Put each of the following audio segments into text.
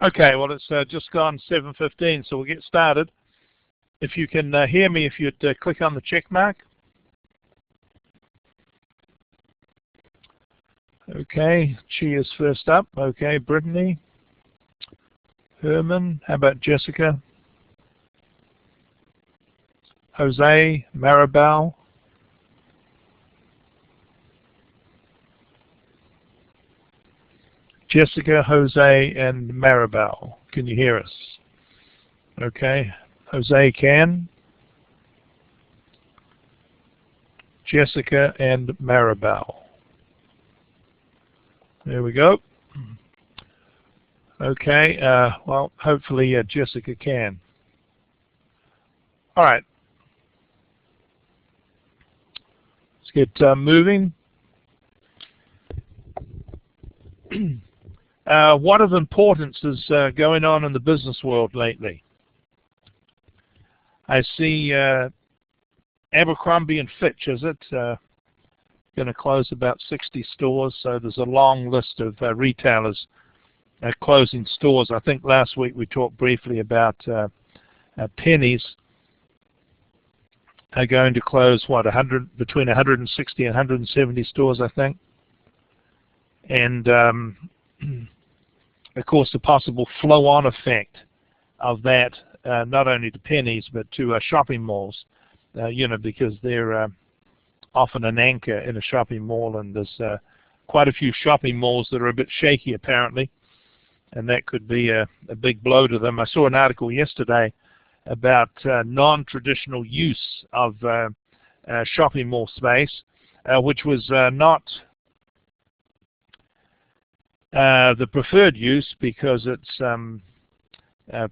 Okay, well, it's just gone 7:15, so we'll get started. If you can hear me, if you'd click on the check mark. Okay, Chi is first up. Okay, Brittany, Herman, how about Jessica? Jose, Maribel. Jessica, Jose, and Maribel. Can you hear us? Okay, Jose can. Jessica and Maribel. There we go. Okay, well, hopefully Jessica can. All right. Let's get moving. What of importance is going on in the business world lately? I see Abercrombie & Fitch, is it? Going to close about 60 stores, so there's a long list of retailers closing stores. I think last week we talked briefly about Penny's are going to close, what, between 160 and 170 stores, I think. And of course, the possible flow-on effect of that, not only to Penny's but to shopping malls, because they're often an anchor in a shopping mall, and there's quite a few shopping malls that are a bit shaky apparently, and that could be a big blow to them. I saw an article yesterday about non-traditional use of shopping mall space, which was not the preferred use because it's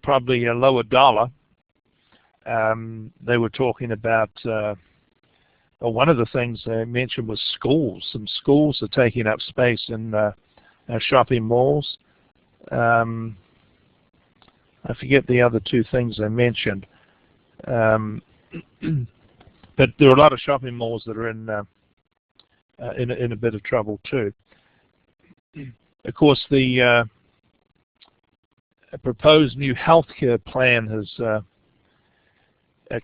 probably a lower dollar. They were talking about, one of the things they mentioned was schools. Some schools are taking up space in shopping malls. I forget the other two things they mentioned. But there are a lot of shopping malls that are in a bit of trouble too. Of course, the proposed new healthcare plan has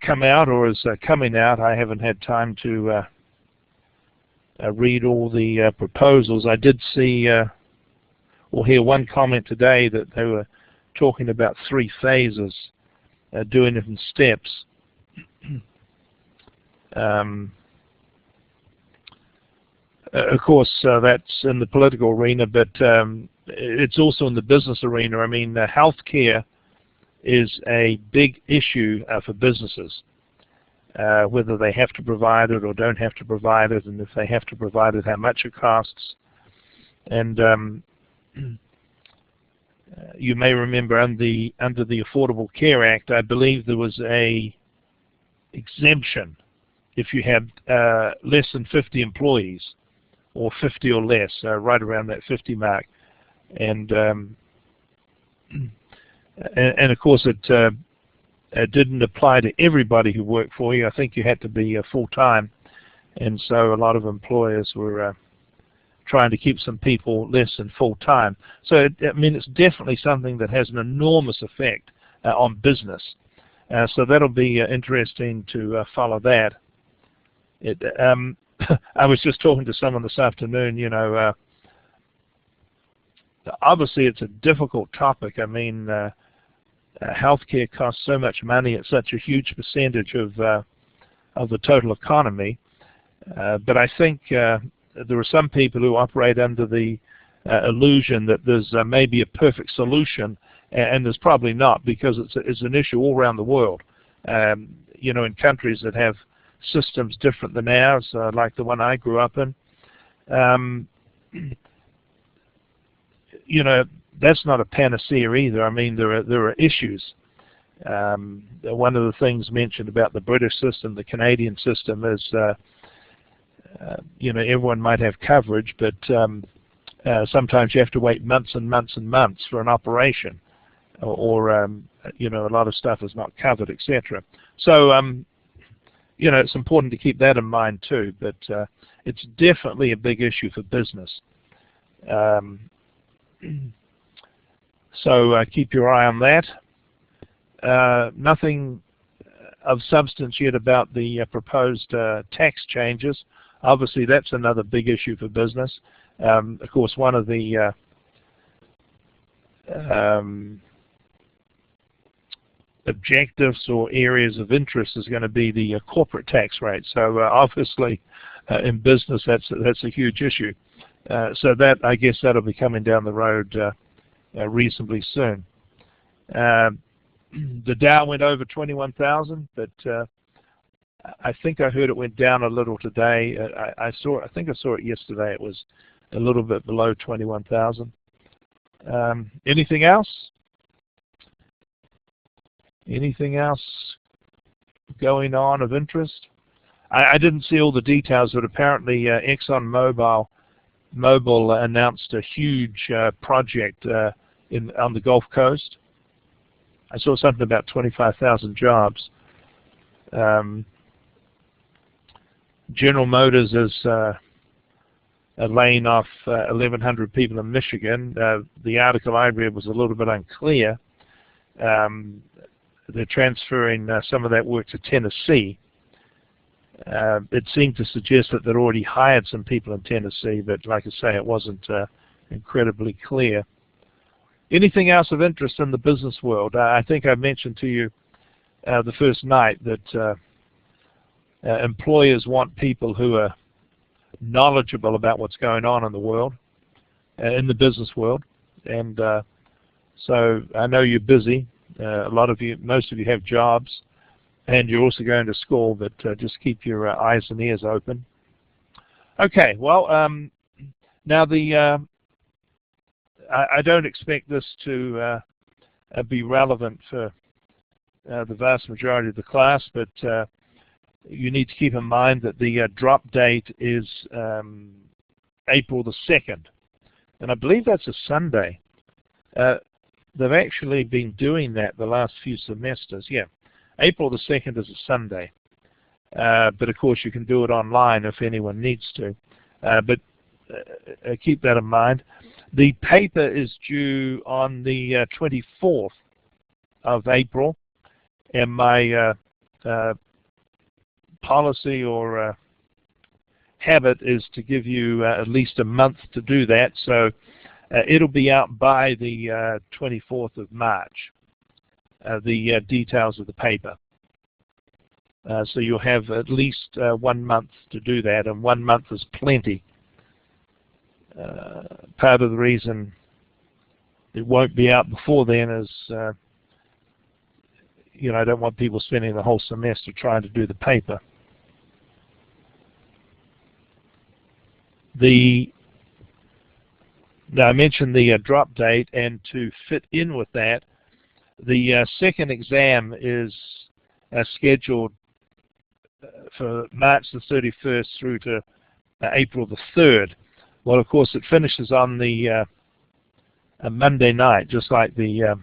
come out, or is coming out. I haven't had time to read all the proposals. I did see or hear one comment today that they were talking about 3 phases, doing it in steps. Of course, that's in the political arena, but it's also in the business arena. I mean, healthcare is a big issue for businesses, whether they have to provide it or don't have to provide it, and if they have to provide it, how much it costs. And you may remember under the Affordable Care Act, I believe there was a exemption if you had less than 50 employees, or 50 or less, right around that 50 mark. And of course it didn't apply to everybody who worked for you. I think you had to be full-time, and so a lot of employers were trying to keep some people less than full-time. So I mean, it's definitely something that has an enormous effect on business. So that'll be interesting to follow that. I was just talking to someone this afternoon, obviously it's a difficult topic. I mean, healthcare costs so much money. It's such a huge percentage of the total economy. But I think there are some people who operate under the illusion that there's maybe a perfect solution, and there's probably not, because it's an issue all around the world. In countries that have systems different than ours, like the one I grew up in. That's not a panacea either. I mean, there are issues. One of the things mentioned about the British system, the Canadian system, is everyone might have coverage, but sometimes you have to wait months and months and months for an operation, or a lot of stuff is not covered, etc. So it's important to keep that in mind too, but it's definitely a big issue for business. So keep your eye on that. Nothing of substance yet about the proposed tax changes. Obviously, that's another big issue for business. Of course, one of the objectives or areas of interest is going to be the corporate tax rate. So obviously, in business, that's a huge issue. So that, I guess, that'll be coming down the road reasonably soon. The Dow went over 21,000, but I think I heard it went down a little today. I think I saw it yesterday. It was a little bit below 21,000. Anything else? Anything else going on of interest? I didn't see all the details, but apparently ExxonMobil announced a huge project on the Gulf Coast. I saw something about 25,000 jobs. General Motors is laying off 1,100 people in Michigan. The article I read was a little bit unclear. They're transferring some of that work to Tennessee. It seemed to suggest that they'd already hired some people in Tennessee, but like I say, it wasn't incredibly clear. Anything else of interest in the business world? I think I mentioned to you the first night that employers want people who are knowledgeable about what's going on in the world, in the business world. And so I know you're busy. Most of you have jobs, and you're also going to school, but just keep your eyes and ears open. Okay, well, now I don't expect this to be relevant for the vast majority of the class, but you need to keep in mind that the drop date is April the 2nd, and I believe that's a Sunday. They've actually been doing that the last few semesters. Yeah, April the 2nd is a Sunday, but of course you can do it online if anyone needs to. But keep that in mind. The paper is due on the 24th of April, and my policy or habit is to give you at least a month to do that. So it'll be out by the 24th of March, the details of the paper. So you'll have at least 1 month to do that, and 1 month is plenty. Part of the reason it won't be out before then is, I don't want people spending the whole semester trying to do the paper. Now I mentioned the drop date, and to fit in with that, the second exam is scheduled for March the 31st through to April the 3rd. Well, of course, it finishes on the Monday night, just like the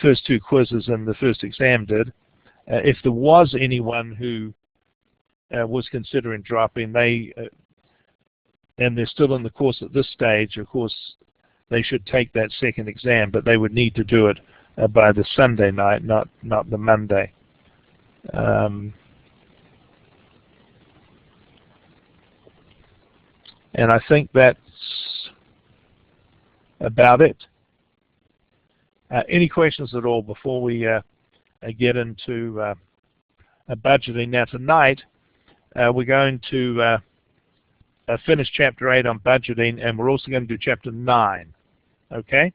first two quizzes and the first exam did. If there was anyone who was considering dropping, and they're still in the course at this stage, of course, they should take that second exam, but they would need to do it by the Sunday night, not the Monday. And I think that's about it. Any questions at all before we get into budgeting? Now tonight we're going to finish Chapter 8 on budgeting, and we're also going to do Chapter 9. Okay?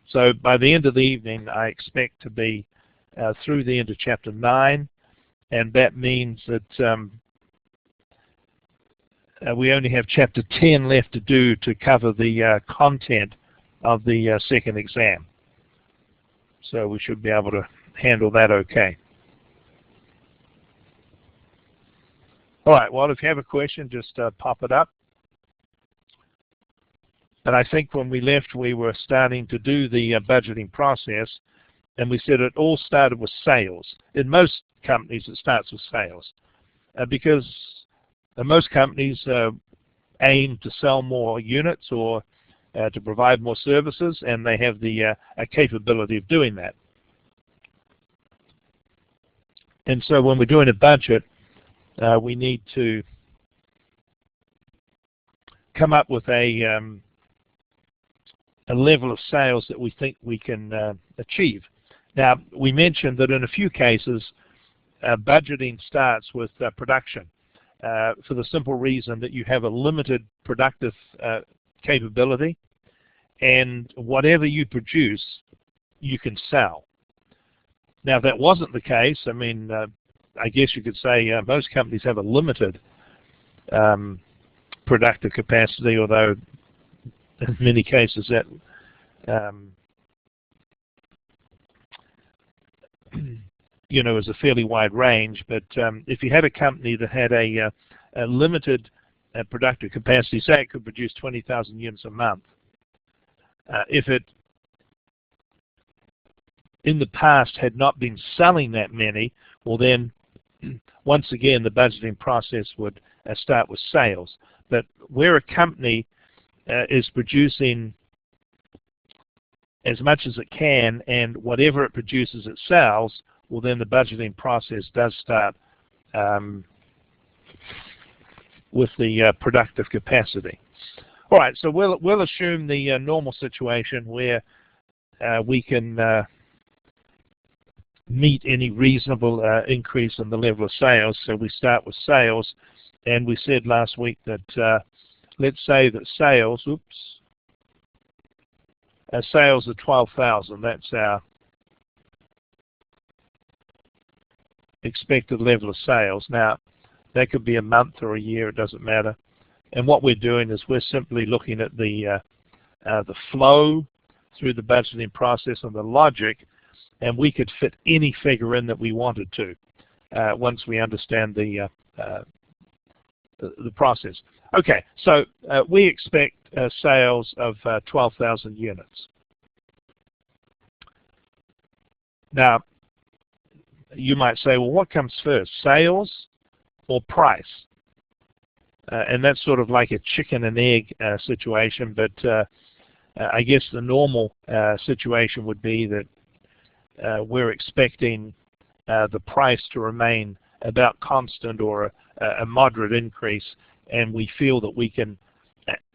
So by the end of the evening, I expect to be through the end of Chapter 9, and that means that we only have Chapter 10 left to do to cover the content of the second exam. So we should be able to handle that okay. All right, well, if you have a question, just pop it up. And I think when we left, we were starting to do the budgeting process, and we said it all started with sales. In most companies, it starts with sales, because most companies aim to sell more units, or to provide more services, and they have the capability of doing that. And so when we're doing a budget, we need to come up with a level of sales that we think we can achieve. Now, we mentioned that in a few cases, budgeting starts with production for the simple reason that you have a limited productive capability, and whatever you produce, you can sell. Now, if that wasn't the case, I mean, I guess you could say most companies have a limited productive capacity, although in many cases that you know, is a fairly wide range. But if you had a company that had a limited productive capacity, say it could produce 20,000 units a month, if it in the past had not been selling that many, well then, once again, the budgeting process would start with sales. But where a company is producing as much as it can, and whatever it produces it sells, well then the budgeting process does start with the productive capacity. All right, so we'll assume the normal situation where we can meet any reasonable increase in the level of sales. So we start with sales, and we said last week that let's say that sales, sales are 12,000. That's our expected level of sales. Now, that could be a month or a year, it doesn't matter. And what we're doing is we're simply looking at the flow through the budgeting process and the logic, and we could fit any figure in that we wanted to once we understand the process. Okay, so we expect sales of 12,000 units. Now, you might say, well, what comes first, sales or price? And that's sort of like a chicken and egg situation, but I guess the normal situation would be that we're expecting the price to remain about constant or a moderate increase, and we feel that we can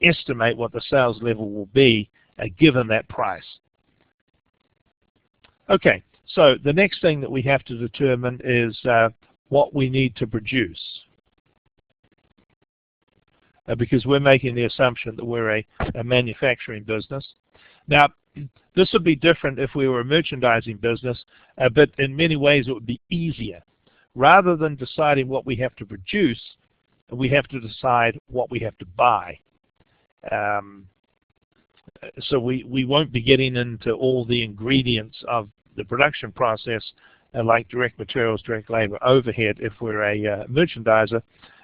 estimate what the sales level will be given that price. Okay, so the next thing that we have to determine is what we need to produce, because we're making the assumption that we're a manufacturing business. Now, this would be different if we were a merchandising business, but in many ways it would be easier. Rather than deciding what we have to produce, we have to decide what we have to buy. So we won't be getting into all the ingredients of the production process like direct materials, direct labor, overhead if we're a merchandiser,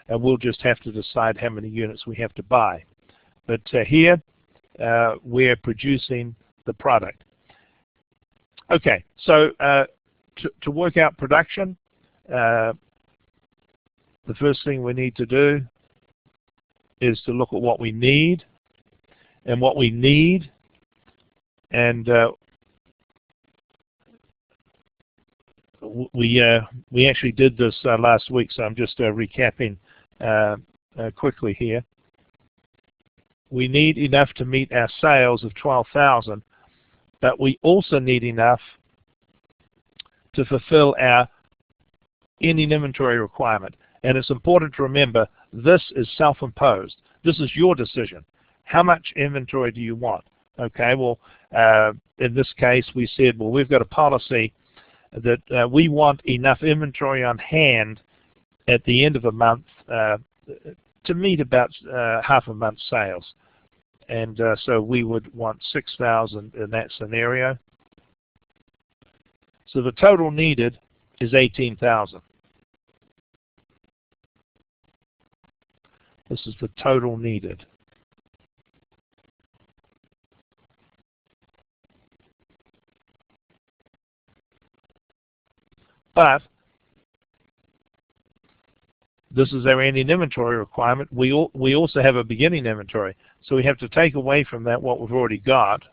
and we'll just have to decide how many units we have to buy. But here we're producing the product. Okay, so to work out production, the first thing we need to do is to look at what we need, and what we need, and we actually did this last week, so I'm just recapping quickly here. We need enough to meet our sales of 12,000, but we also need enough to fulfill our ending inventory requirement. And it's important to remember, this is self-imposed. This is your decision. How much inventory do you want? Okay, well, in this case, we said, well, we've got a policy that we want enough inventory on hand at the end of a month to meet about half a month's sales. And so we would want 6,000 in that scenario. So the total needed is 18,000. This is the total needed. But this is our ending inventory requirement. We also have a beginning inventory. So we have to take away from that what we've already got,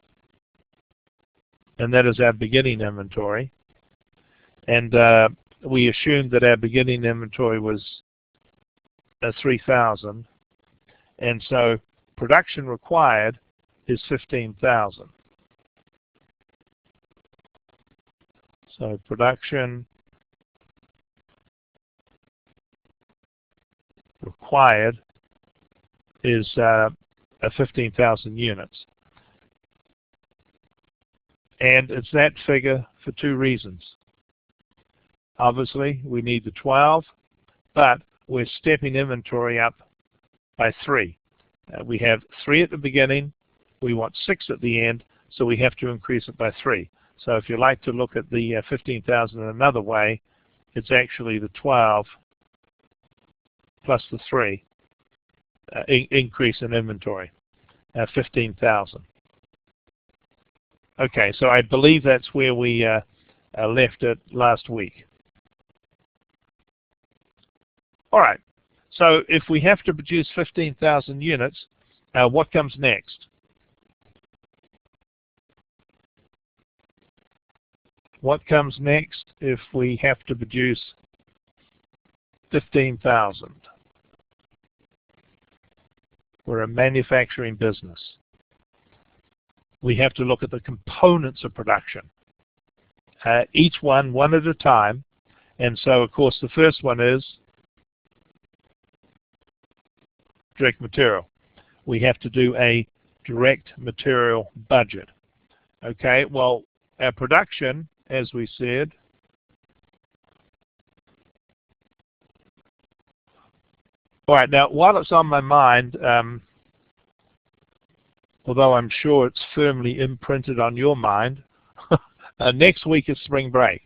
and that is our beginning inventory. And we assumed that our beginning inventory was 3,000. And so production required is 15,000. So production required is 15,000 units. And it's that figure for two reasons. Obviously, we need the 12, but we're stepping inventory up by 3. We have 3 at the beginning, we want 6 at the end, so we have to increase it by 3. So if you like to look at the 15,000 in another way, it's actually the 12 plus the 3 increase in inventory, 15,000. Okay, so I believe that's where we left it last week. All right, so if we have to produce 15,000 units, what comes next? What comes next if we have to produce 15,000? We're a manufacturing business. We have to look at the components of production, each one at a time. And so, of course, the first one is direct material. We have to do a direct material budget. Okay, well, our production, as we said, all right, now, while it's on my mind, although I'm sure it's firmly imprinted on your mind, next week is spring break.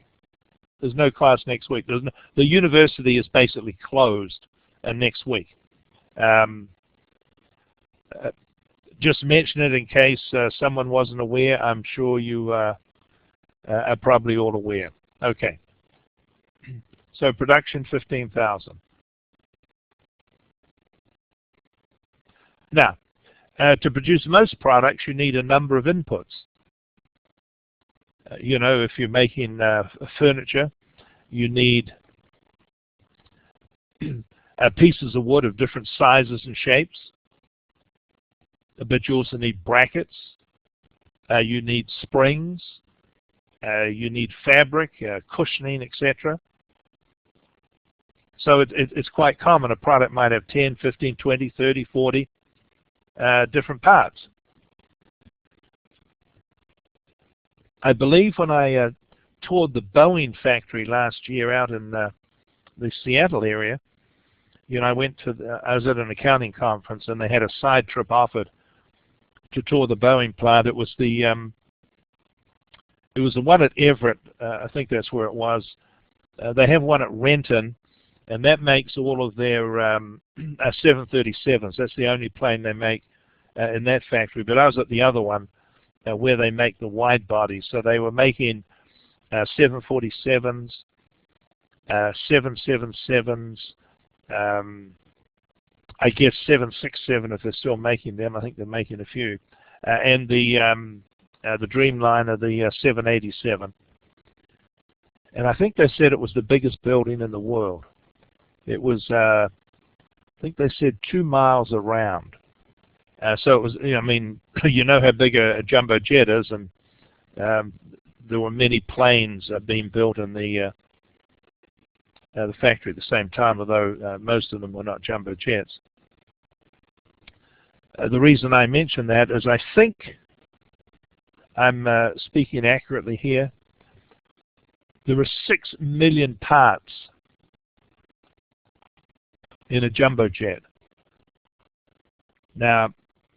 There's no class next week. The university is basically closed next week. Just mention it in case someone wasn't aware. I'm sure you are probably all aware. Okay. So production 15,000. Now, to produce most products, you need a number of inputs. You know, if you're making furniture, you need pieces of wood of different sizes and shapes. But you also need brackets. You need springs. You need fabric, cushioning, etc. So it's quite common. A product might have 10, 15, 20, 30, 40 different parts. I believe when I toured the Boeing factory last year out in the Seattle area, you know, I was at an accounting conference and they had a side trip offered to tour the Boeing plant. It was the one at Everett. I think that's where it was. They have one at Renton, and that makes all of their 737s. That's the only plane they make in that factory. But I was at the other one where they make the wide bodies. So they were making 747s, 777s, I guess 767 if they're still making them. I think they're making a few, and the Dreamliner, the 787. And I think they said it was the biggest building in the world. It was, I think they said 2 miles around. So it was, you know, I mean, you know how big a jumbo jet is, and there were many planes being built in the factory at the same time, although most of them were not jumbo jets. The reason I mention that is I think I'm speaking accurately here. There are 6 million parts in a jumbo jet. Now,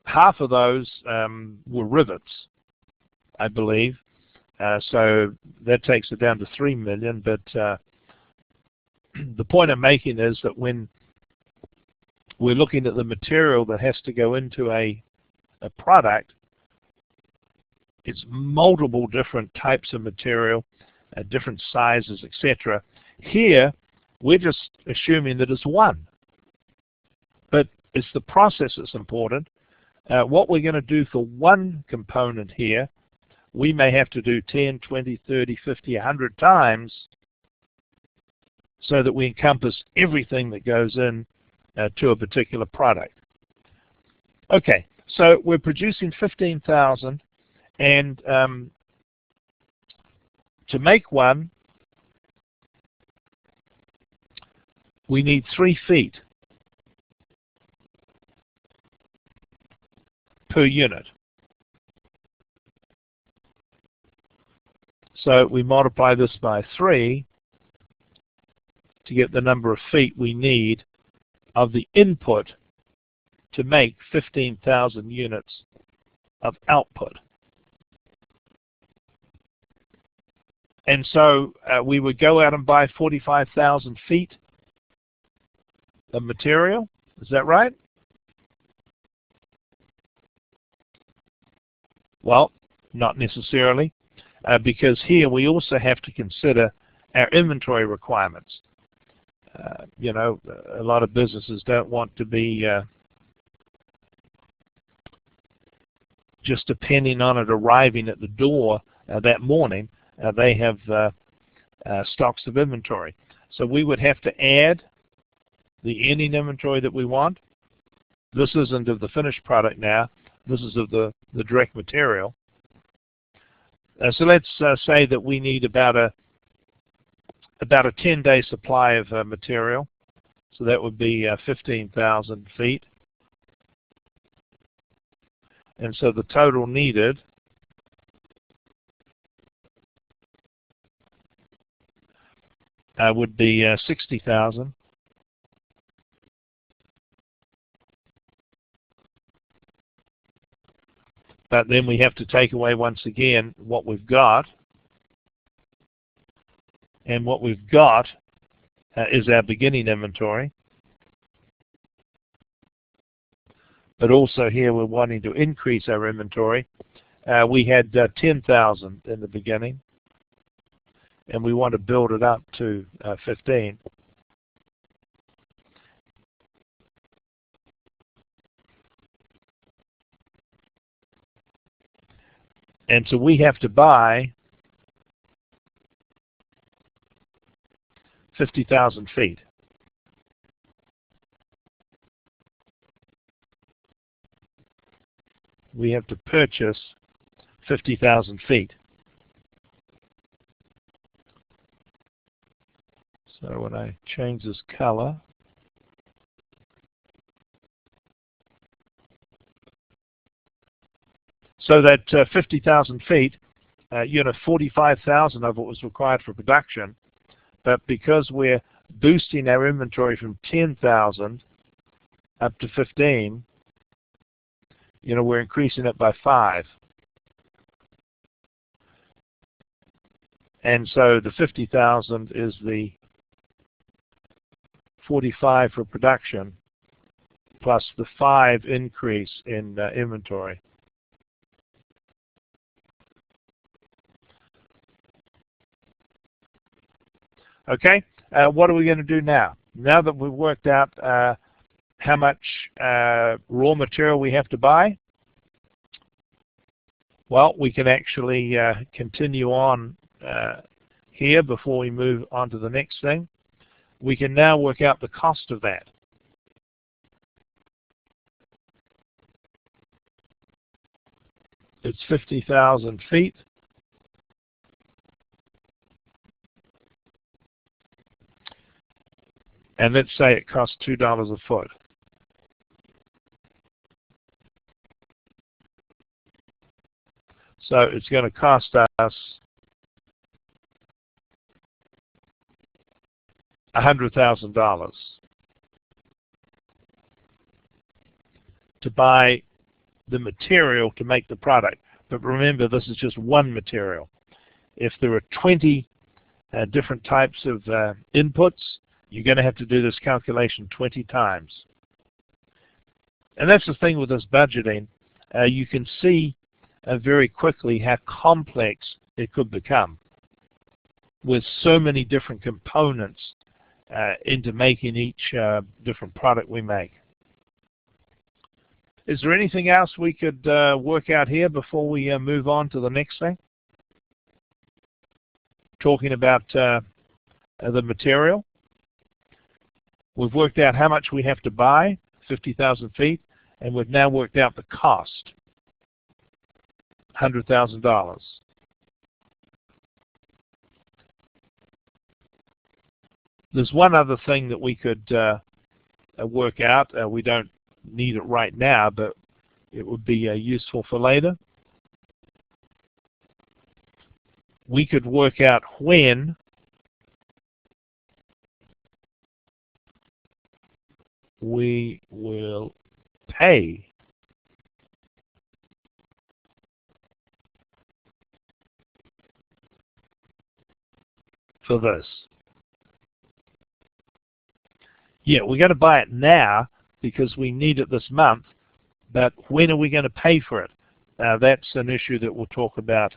half of those were rivets, I believe. So that takes it down to 3 million. But the point I'm making is that when we're looking at the material that has to go into a product, it's multiple different types of material, different sizes, etc. Here, we're just assuming that it's one. It's the process that's important. What we're going to do for one component here, we may have to do 10, 20, 30, 50, 100 times so that we encompass everything that goes in to a particular product. Okay, so we're producing 15,000, and to make one, we need 3 feet per unit. So we multiply this by 3 to get the number of feet we need of the input to make 15,000 units of output. And so we would go out and buy 45,000 feet of material. Is that right? Well, not necessarily, because here we also have to consider our inventory requirements. You know, a lot of businesses don't want to be just depending on it arriving at the door that morning. They have stocks of inventory. So we would have to add the ending inventory that we want. This isn't of the finished product now. This is of the direct material. So let's say that we need about a 10-day supply of material. So that would be 15,000 feet. And so the total needed would be 60,000. But then we have to take away once again what we've got. And what we've got is our beginning inventory. But also here we're wanting to increase our inventory. We had 10,000 in the beginning, and we want to build it up to 15. And so we have to buy 50,000 feet. We have to purchase 50,000 feet. So when I change this color, so that 50,000 feet, you know, 45,000 of it was required for production, but because we're boosting our inventory from 10,000 up to 15, you know, we're increasing it by 5. And so the 50,000 is the 45 for production plus the 5 increase in inventory. Okay, what are we going to do now? Now that we've worked out how much raw material we have to buy, well, we can actually continue on here before we move on to the next thing. We can now work out the cost of that. It's 50,000 feet. And let's say it costs $2 a foot. So it's going to cost us $100,000 to buy the material to make the product. But remember, this is just one material. If there are 20 different types of inputs, you're going to have to do this calculation 20 times. And that's the thing with this budgeting. You can see very quickly how complex it could become with so many different components into making each different product we make. Is there anything else we could work out here before we move on to the next thing? Talking about the material. We've worked out how much we have to buy, 50,000 feet, and we've now worked out the cost, $100,000. There's one other thing that we could work out. We don't need it right now, but it would be useful for later. We could work out when we will pay for this. Yeah, we're going to buy it now because we need it this month, but when are we going to pay for it? That's an issue that we'll talk about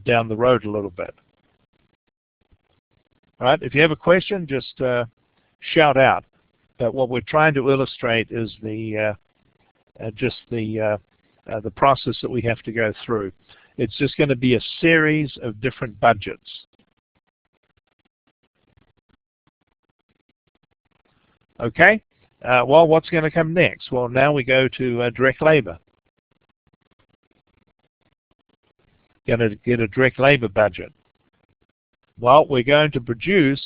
down the road a little bit. All right, if you have a question, just shout out. But what we're trying to illustrate is the process that we have to go through. It's just going to be a series of different budgets. Okay, well, what's going to come next? Well, now we go to direct labor. Going to get a direct labor budget. Well, we're going to produce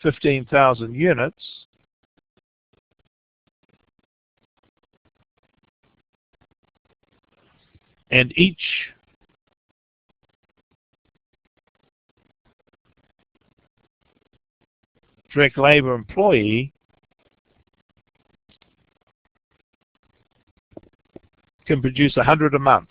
15,000 units. And each direct labor employee can produce 100 a month.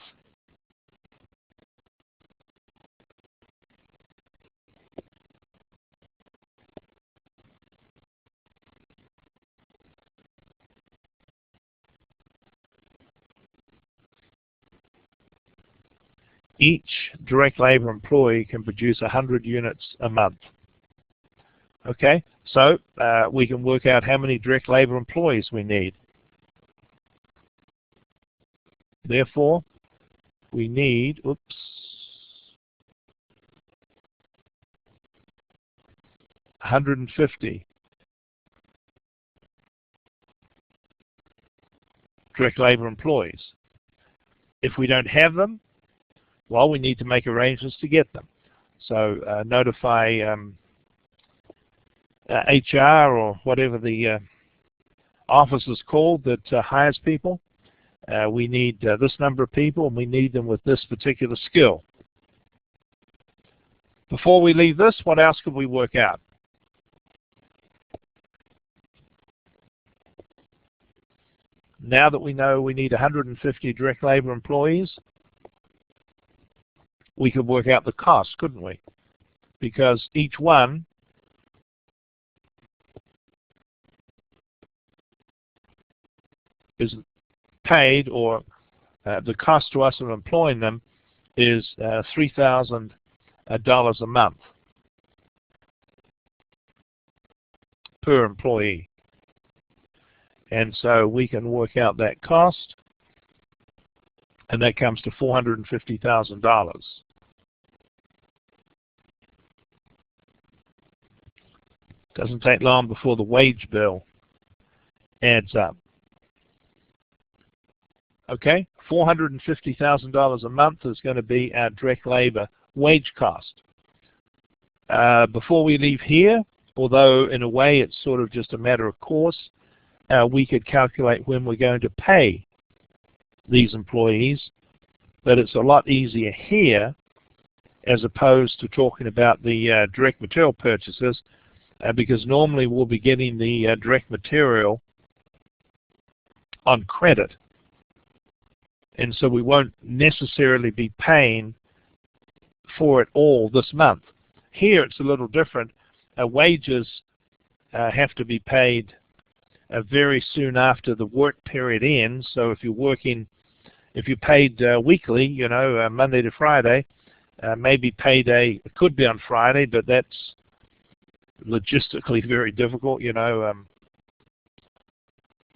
Each direct labor employee can produce 100 units a month. Okay, so we can work out how many direct labor employees we need. Therefore, we need, 150 direct labor employees. If we don't have them, well, we need to make arrangements to get them. So notify HR or whatever the office is called that hires people. We need this number of people, and we need them with this particular skill. Before we leave this, what else could we work out? Now that we know we need 150 direct labor employees, we could work out the cost, couldn't we? Because each one is paid, or the cost to us of employing them is $3,000 a month per employee. And so we can work out that cost, and that comes to $450,000. Doesn't take long before the wage bill adds up. Okay, $450,000 a month is going to be our direct labor wage cost. Before we leave here, although in a way it's sort of just a matter of course, we could calculate when we're going to pay these employees, but it's a lot easier here as opposed to talking about the direct material purchases, because normally we'll be getting the direct material on credit. And so we won't necessarily be paying for it all this month. Here it's a little different. Wages have to be paid very soon after the work period ends. So if you're working, if you're paid weekly, you know, Monday to Friday, maybe payday could be on Friday, but that's logistically very difficult, you know.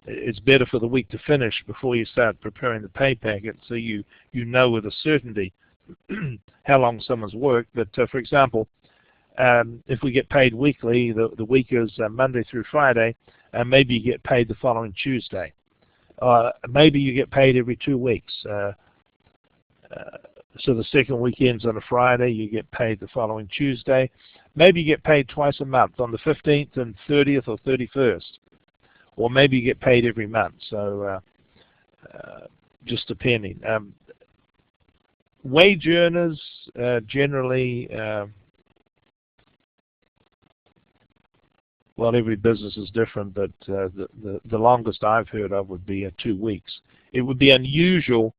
it's better for the week to finish before you start preparing the pay packet, so you know with a certainty how long someone's worked. But for example, if we get paid weekly, the week is Monday through Friday, and maybe you get paid the following Tuesday. Maybe you get paid every 2 weeks. So the second week ends on a Friday, you get paid the following Tuesday. Maybe you get paid twice a month, on the 15th and 30th or 31st. Or maybe you get paid every month, so just depending. Wage earners generally, well, every business is different, but the longest I've heard of would be 2 weeks. It would be unusual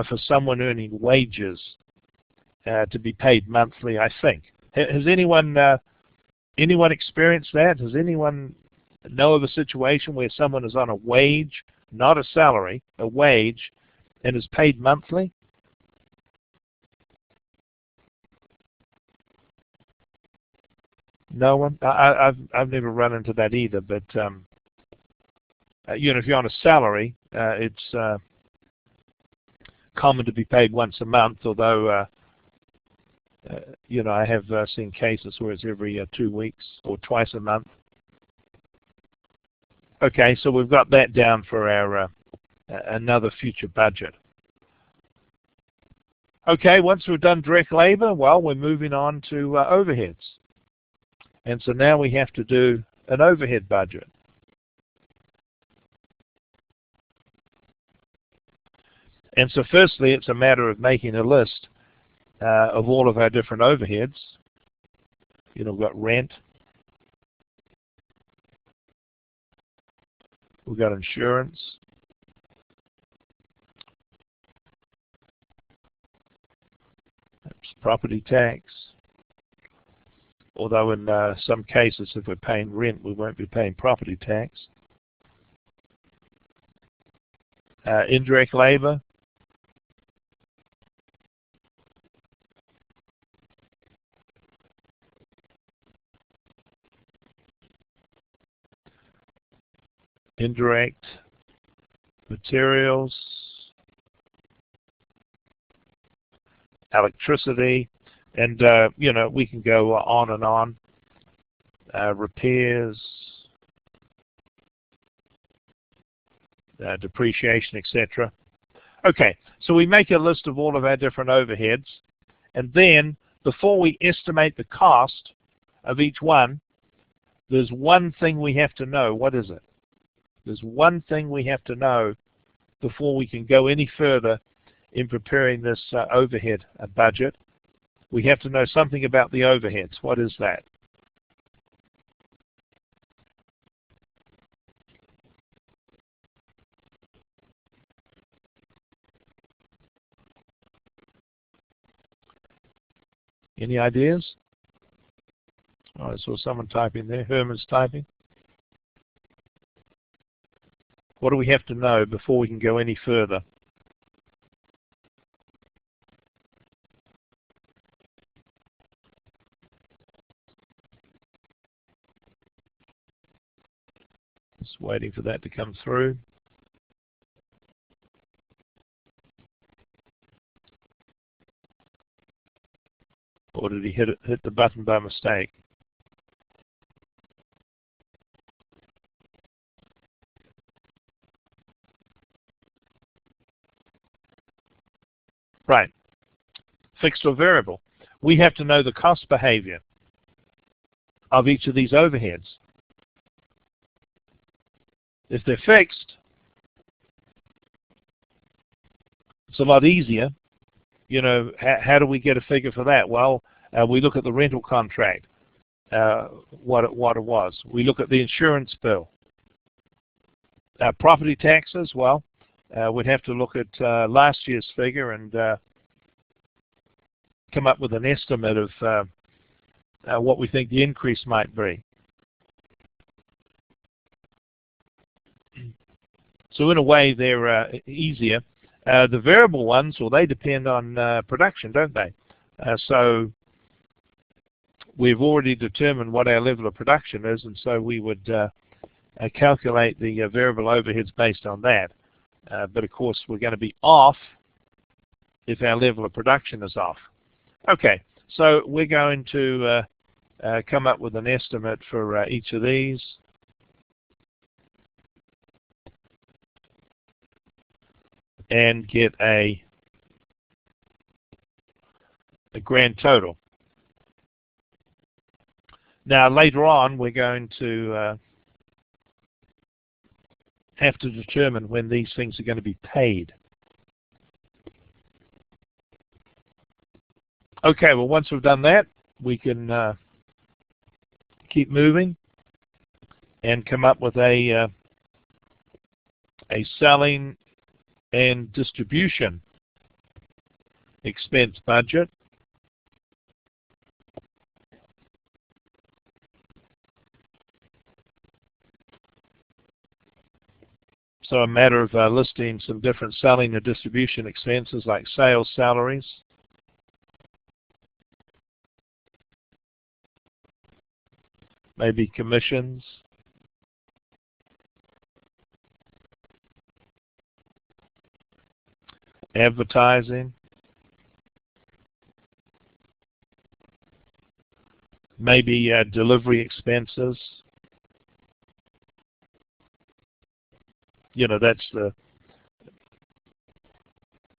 for someone earning wages to be paid monthly, I think. Has anyone experienced that? Has anyone know of a situation where someone is on a wage, not a salary, a wage, and is paid monthly? No one? I've never run into that either, but you know, if you're on a salary, it's common to be paid once a month, although you know, I have seen cases where it's every 2 weeks or twice a month. Okay, so we've got that down for our another future budget. Okay, once we've done direct labor, well, we're moving on to overheads. And so now we have to do an overhead budget. And so firstly, it's a matter of making a list of all of our different overheads. You know, we've got rent, we've got insurance, property tax, although in some cases if we're paying rent we won't be paying property tax. Indirect labor, indirect materials, electricity, and you know, we can go on and on. Repairs, depreciation, etc. Okay, so we make a list of all of our different overheads, and then before we estimate the cost of each one, there's one thing we have to know. What is it? There's one thing we have to know before we can go any further in preparing this overhead budget. We have to know something about the overheads. What is that? Any ideas? Oh, I saw someone typing there. Herman's typing. What do we have to know before we can go any further? Just waiting for that to come through. Or did he hit the button by mistake? Right. Fixed or variable. We have to know the cost behavior of each of these overheads. If they're fixed, it's a lot easier. You know, how do we get a figure for that? Well, we look at the rental contract, what it was. We look at the insurance bill. Property taxes, well, we'd have to look at last year's figure and come up with an estimate of what we think the increase might be. So in a way, they're easier. The variable ones, well, they depend on production, don't they? So we've already determined what our level of production is, and so we would calculate the variable overheads based on that. But of course, we're going to be off if our level of production is off. Okay, so we're going to come up with an estimate for each of these. And get a grand total. Now later on we're going to have to determine when these things are going to be paid. Okay, well once we've done that, we can keep moving and come up with a selling and distribution expense budget. So a matter of listing some different selling and distribution expenses like sales salaries, maybe commissions, advertising, maybe delivery expenses. You know, that's the,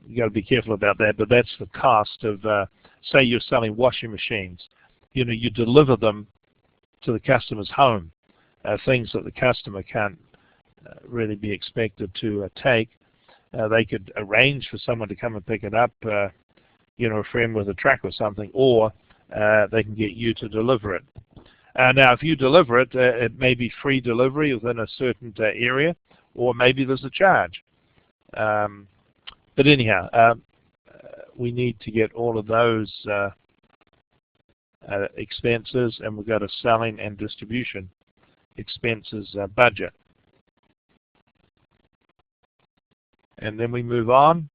you got to be careful about that, but that's the cost of, say you're selling washing machines. You know, you deliver them to the customer's home, things that the customer can't really be expected to take. They could arrange for someone to come and pick it up, you know, a friend with a truck or something, or they can get you to deliver it. Now, if you deliver it, it may be free delivery within a certain area, or maybe there's a charge. But anyhow, we need to get all of those expenses, and we've got a selling and distribution expenses budget. And then we move on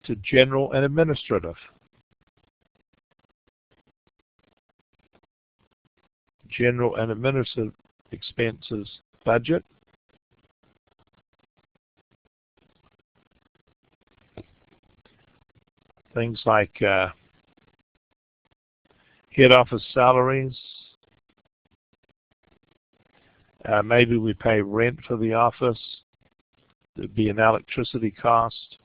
to general and administrative. General and administrative expenses budget. Things like head office salaries. Maybe we pay rent for the office. There'd be an electricity cost.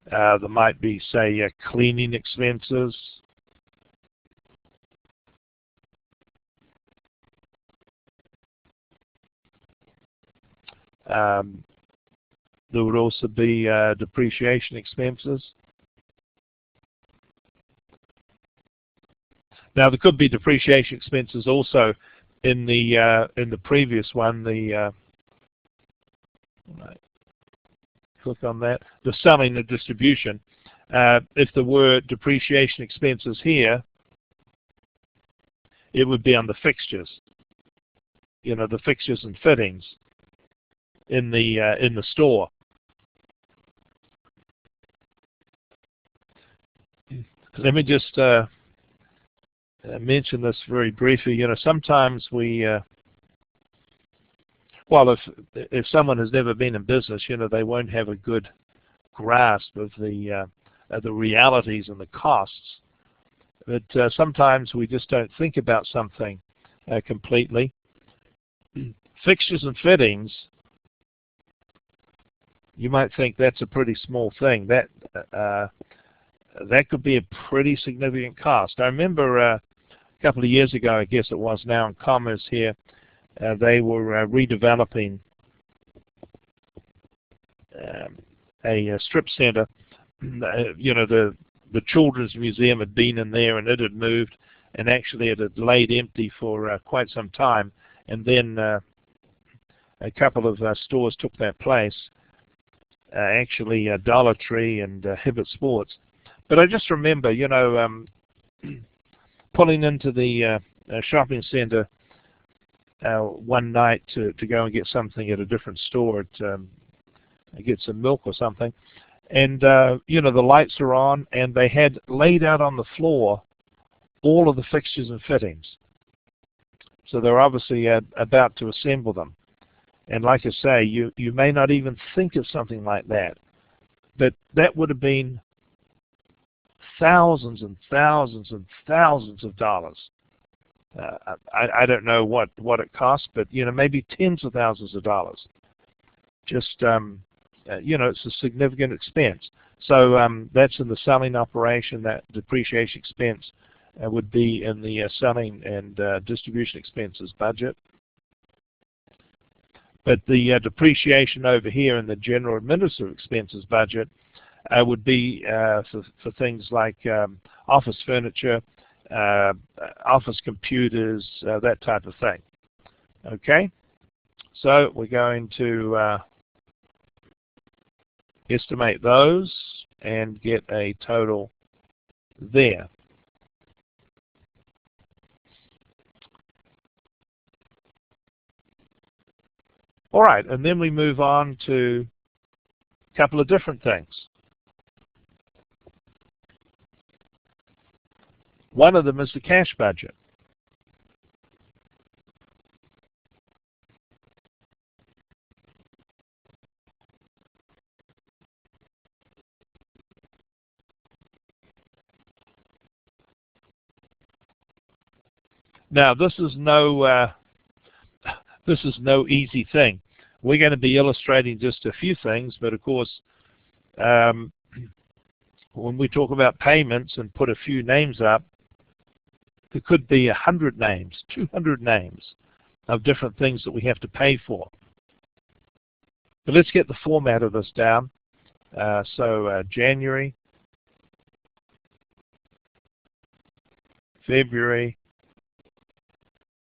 There might be, say, cleaning expenses. There would also be depreciation expenses. Now, there could be depreciation expenses also in the previous one. The click on that. The selling and distribution. If there were depreciation expenses here, it would be on the fixtures. You know, the fixtures and fittings in the store. Let me just mention this very briefly. You know, sometimes we, well, if someone has never been in business, you know, they won't have a good grasp of the realities and the costs. But sometimes we just don't think about something completely. Fixtures and fittings, you might think that's a pretty small thing. That could be a pretty significant cost. I remember a couple of years ago, I guess it was now, in Commerce here, they were redeveloping a strip center. You know, the Children's Museum had been in there, and it had moved, and actually it had laid empty for quite some time. And then a couple of stores took that place, actually Dollar Tree and Hibbett Sports. But I just remember, you know, pulling into the shopping center one night to go and get something at a different store, get some milk or something. And, you know, the lights are on, and they had laid out on the floor all of the fixtures and fittings. So they're obviously about to assemble them. And like I say, you may not even think of something like that. But that would have been thousands and thousands and thousands of dollars. I don't know what it costs, but maybe tens of thousands of dollars. Just it's a significant expense. So that's in the selling operation. That depreciation expense would be in the selling and distribution expenses budget. But the depreciation over here in the general administrative expenses budget would be for things like office furniture, office computers, that type of thing. Okay, so we're going to estimate those and get a total there. All right, and then we move on to a couple of different things. One of them is the cash budget. Now, this is no easy thing. We're going to be illustrating just a few things, but of course, when we talk about payments and put a few names up, there could be 100 names, 200 names of different things that we have to pay for. But let's get the format of this down. January, February,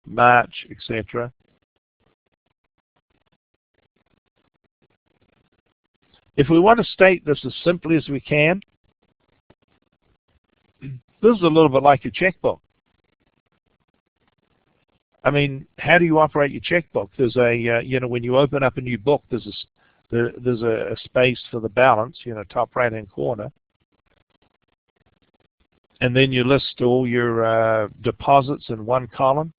March, etc. If we want to state this as simply as we can, this is a little bit like your checkbook. I mean, how do you operate your checkbook? There's a, when you open up a new book, there's a space for the balance, top right-hand corner. And then you list all your deposits in one column.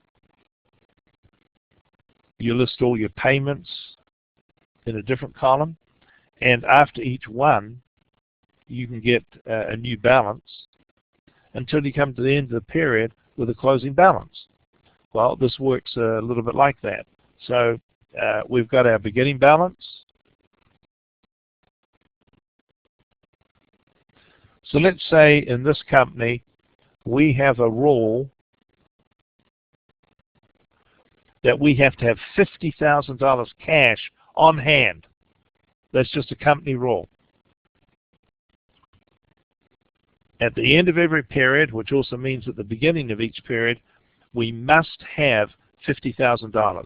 You list all your payments in a different column. And after each one, you can get a new balance until you come to the end of the period with a closing balance. Well, this works a little bit like that. So we've got our beginning balance. So let's say in this company, we have a rule that we have to have $50,000 cash on hand. That's just a company rule. At the end of every period, which also means at the beginning of each period, we must have $50,000.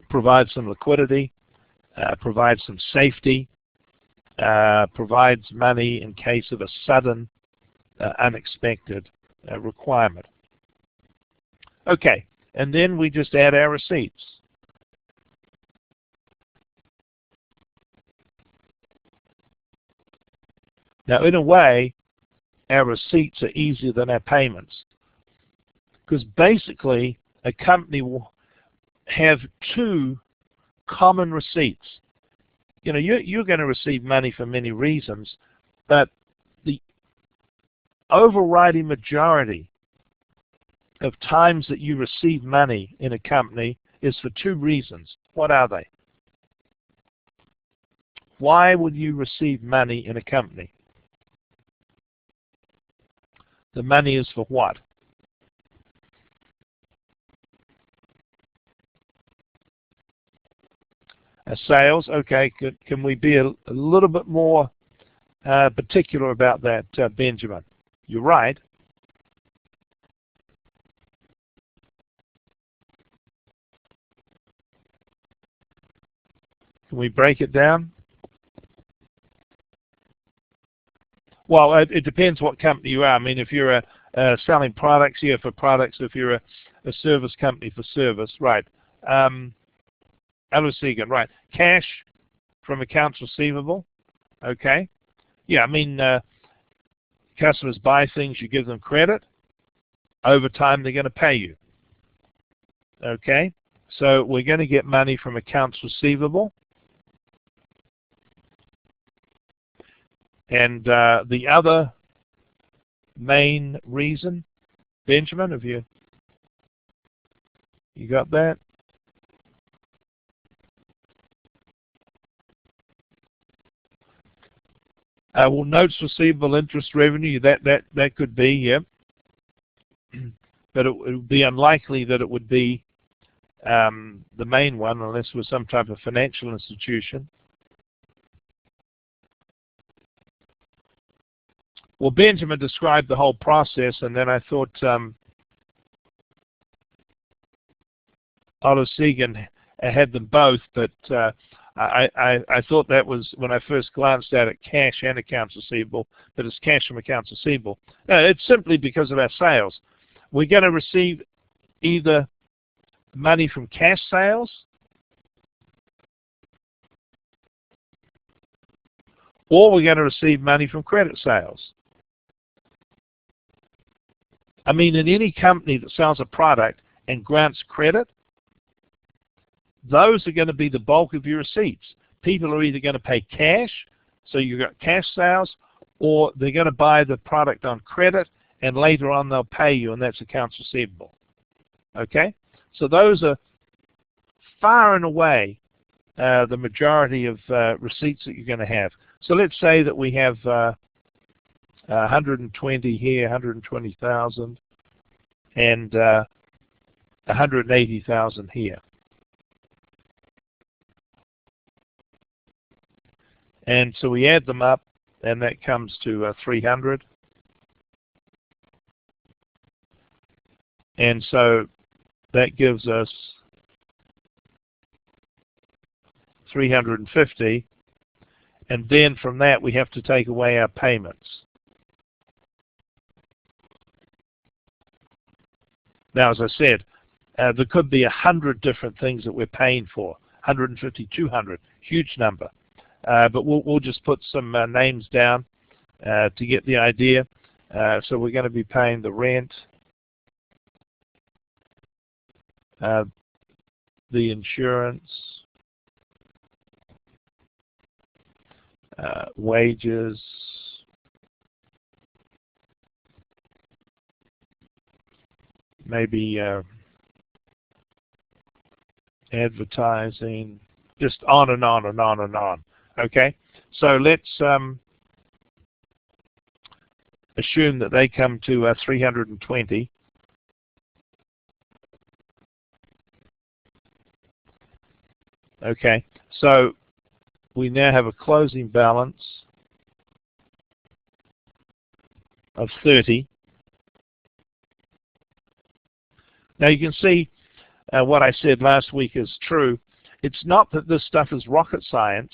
Provide some liquidity, provide some safety, provides money in case of a sudden, unexpected requirement. Okay, and then we just add our receipts. Now, in a way, our receipts are easier than our payments, because basically a company will have two common receipts. You're going to receive money for many reasons, but the overriding majority of times that you receive money in a company is for two reasons. What are they? Why would you receive money in a company? The money is for what? Sales. Okay, good. Can we be a little bit more particular about that, Benjamin? You're right. Can we break it down? Well, it depends what company you are. I mean, if you're selling products, yeah, for products. If you're a service company, for service, right. Alosigan, right. Cash from accounts receivable, okay. Yeah, I mean, customers buy things, you give them credit. over time they're going to pay you. Okay? So we're going to get money from accounts receivable. And the other main reason, Benjamin, have you got that? Well, notes receivable, interest revenue, that could be, yeah. But it would be unlikely that it would be the main one unless it was some type of financial institution. Well, Benjamin described the whole process, and then I thought Otto Segan had them both, but I thought that was, when I first glanced at it, cash and accounts receivable, but it's cash from accounts receivable. No, it's simply because of our sales. We're going to receive either money from cash sales or we're going to receive money from credit sales. I mean, in any company that sells a product and grants credit, those are going to be the bulk of your receipts. People are either going to pay cash, so you've got cash sales, or they're going to buy the product on credit, and later on they'll pay you, and that's accounts receivable. Okay? So those are far and away the majority of receipts that you're going to have. So let's say that we have 120 here, 120,000, and 180,000 here. And so we add them up, and that comes to 300. And so that gives us 350. And then from that, we have to take away our payments. Now, as I said, there could be 100 different things that we're paying for, 150, 200, huge number. But we'll just put some names down to get the idea. So we're going to be paying the rent, the insurance, wages, maybe advertising, just on and on and on and on. Okay, so let's assume that they come to 320. Okay, so we now have a closing balance of 30. Now you can see what I said last week is true. It's not that this stuff is rocket science.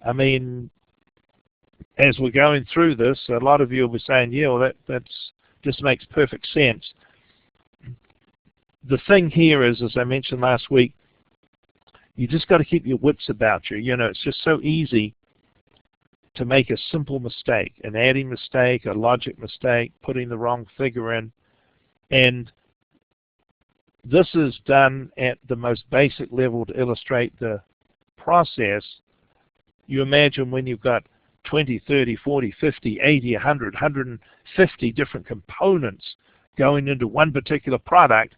I mean, as we're going through this, a lot of you will be saying, yeah, well, that's just makes perfect sense. The thing here is, as I mentioned last week, you just got to keep your wits about you. You know, it's just so easy to make a simple mistake, an adding mistake, a logic mistake, putting the wrong figure in. And this is done at the most basic level to illustrate the process. You imagine when you've got 20, 30, 40, 50, 80, 100, 150 different components going into one particular product,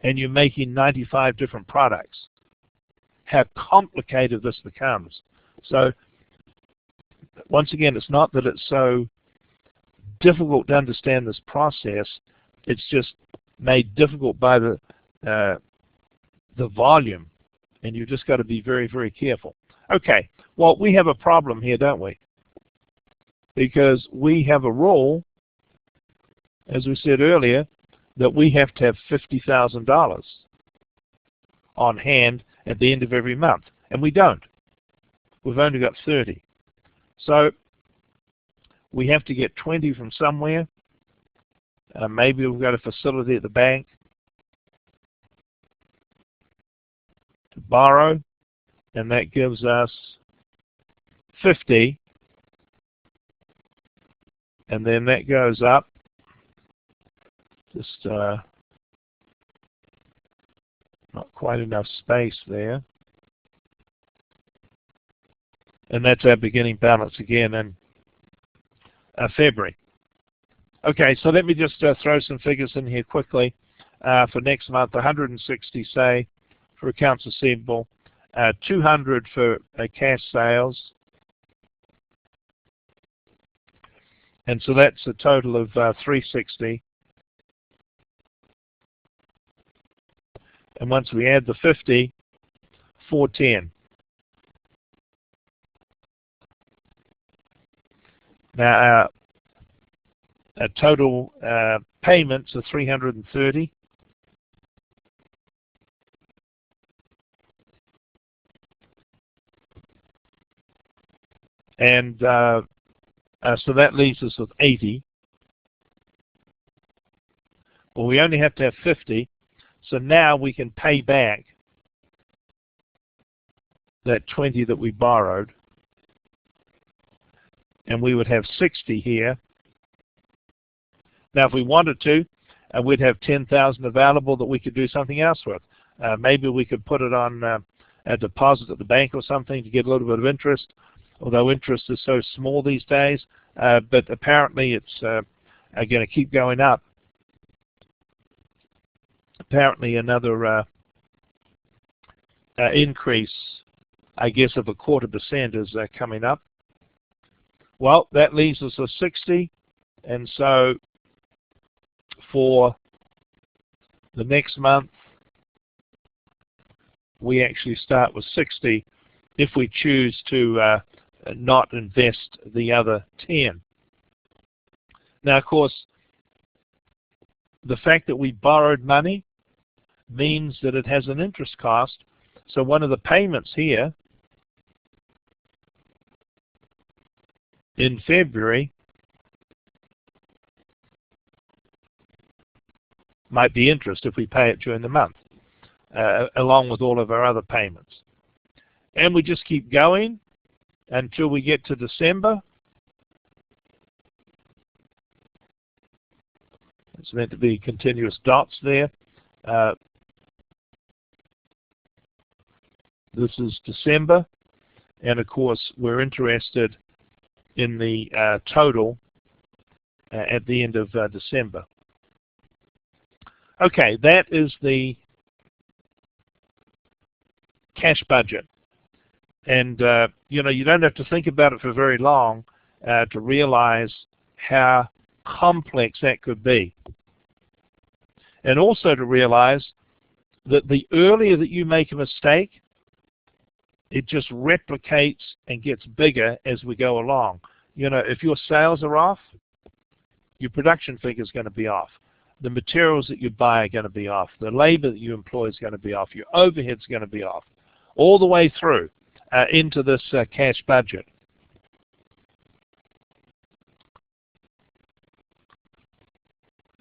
and you're making 95 different products. How complicated this becomes. So, once again, it's not that it's so difficult to understand this process. It's just made difficult by the volume, and you've just got to be very, very careful. Okay, well, we have a problem here, don't we? Because we have a rule, as we said earlier, that we have to have $50,000 on hand at the end of every month, and we don't. We've only got 30. So we have to get 20 from somewhere. Maybe we've got a facility at the bank to borrow, and that gives us 50, and then that goes up Just not quite enough space there. And that's our beginning balance again in February. Okay, so let me just throw some figures in here quickly. For next month, 160, say, for accounts receivable, 200 for cash sales. And so that's a total of 360. And once we add the 50, 410. Now our total payments are 330. And so that leaves us with 80. Well, we only have to have 50. So now we can pay back that 20 that we borrowed. And we would have 60 here. Now, if we wanted to, we'd have 10,000 available that we could do something else with. Maybe we could put it on a deposit at the bank or something to get a little bit of interest, although interest is so small these days. But apparently it's going to keep going up. Apparently another increase, I guess, of 0.25% is coming up. Well, that leaves us with 60, and so for the next month, we actually start with 60 if we choose to not invest the other 10. Now, of course, the fact that we borrowed money means that it has an interest cost. So one of the payments here in February might be interest if we pay it during the month, along with all of our other payments. And we just keep going until we get to December. It's meant to be continuous dots there. This is December, and of course we're interested in the total at the end of December. Okay, that is the cash budget. And you know, you don't have to think about it for very long to realize how complex that could be. And also to realize that the earlier that you make a mistake, it just replicates and gets bigger as we go along. You know, if your sales are off, your production figure is going to be off. The materials that you buy are going to be off. The labor that you employ is going to be off. Your overhead is going to be off. All the way through into this cash budget.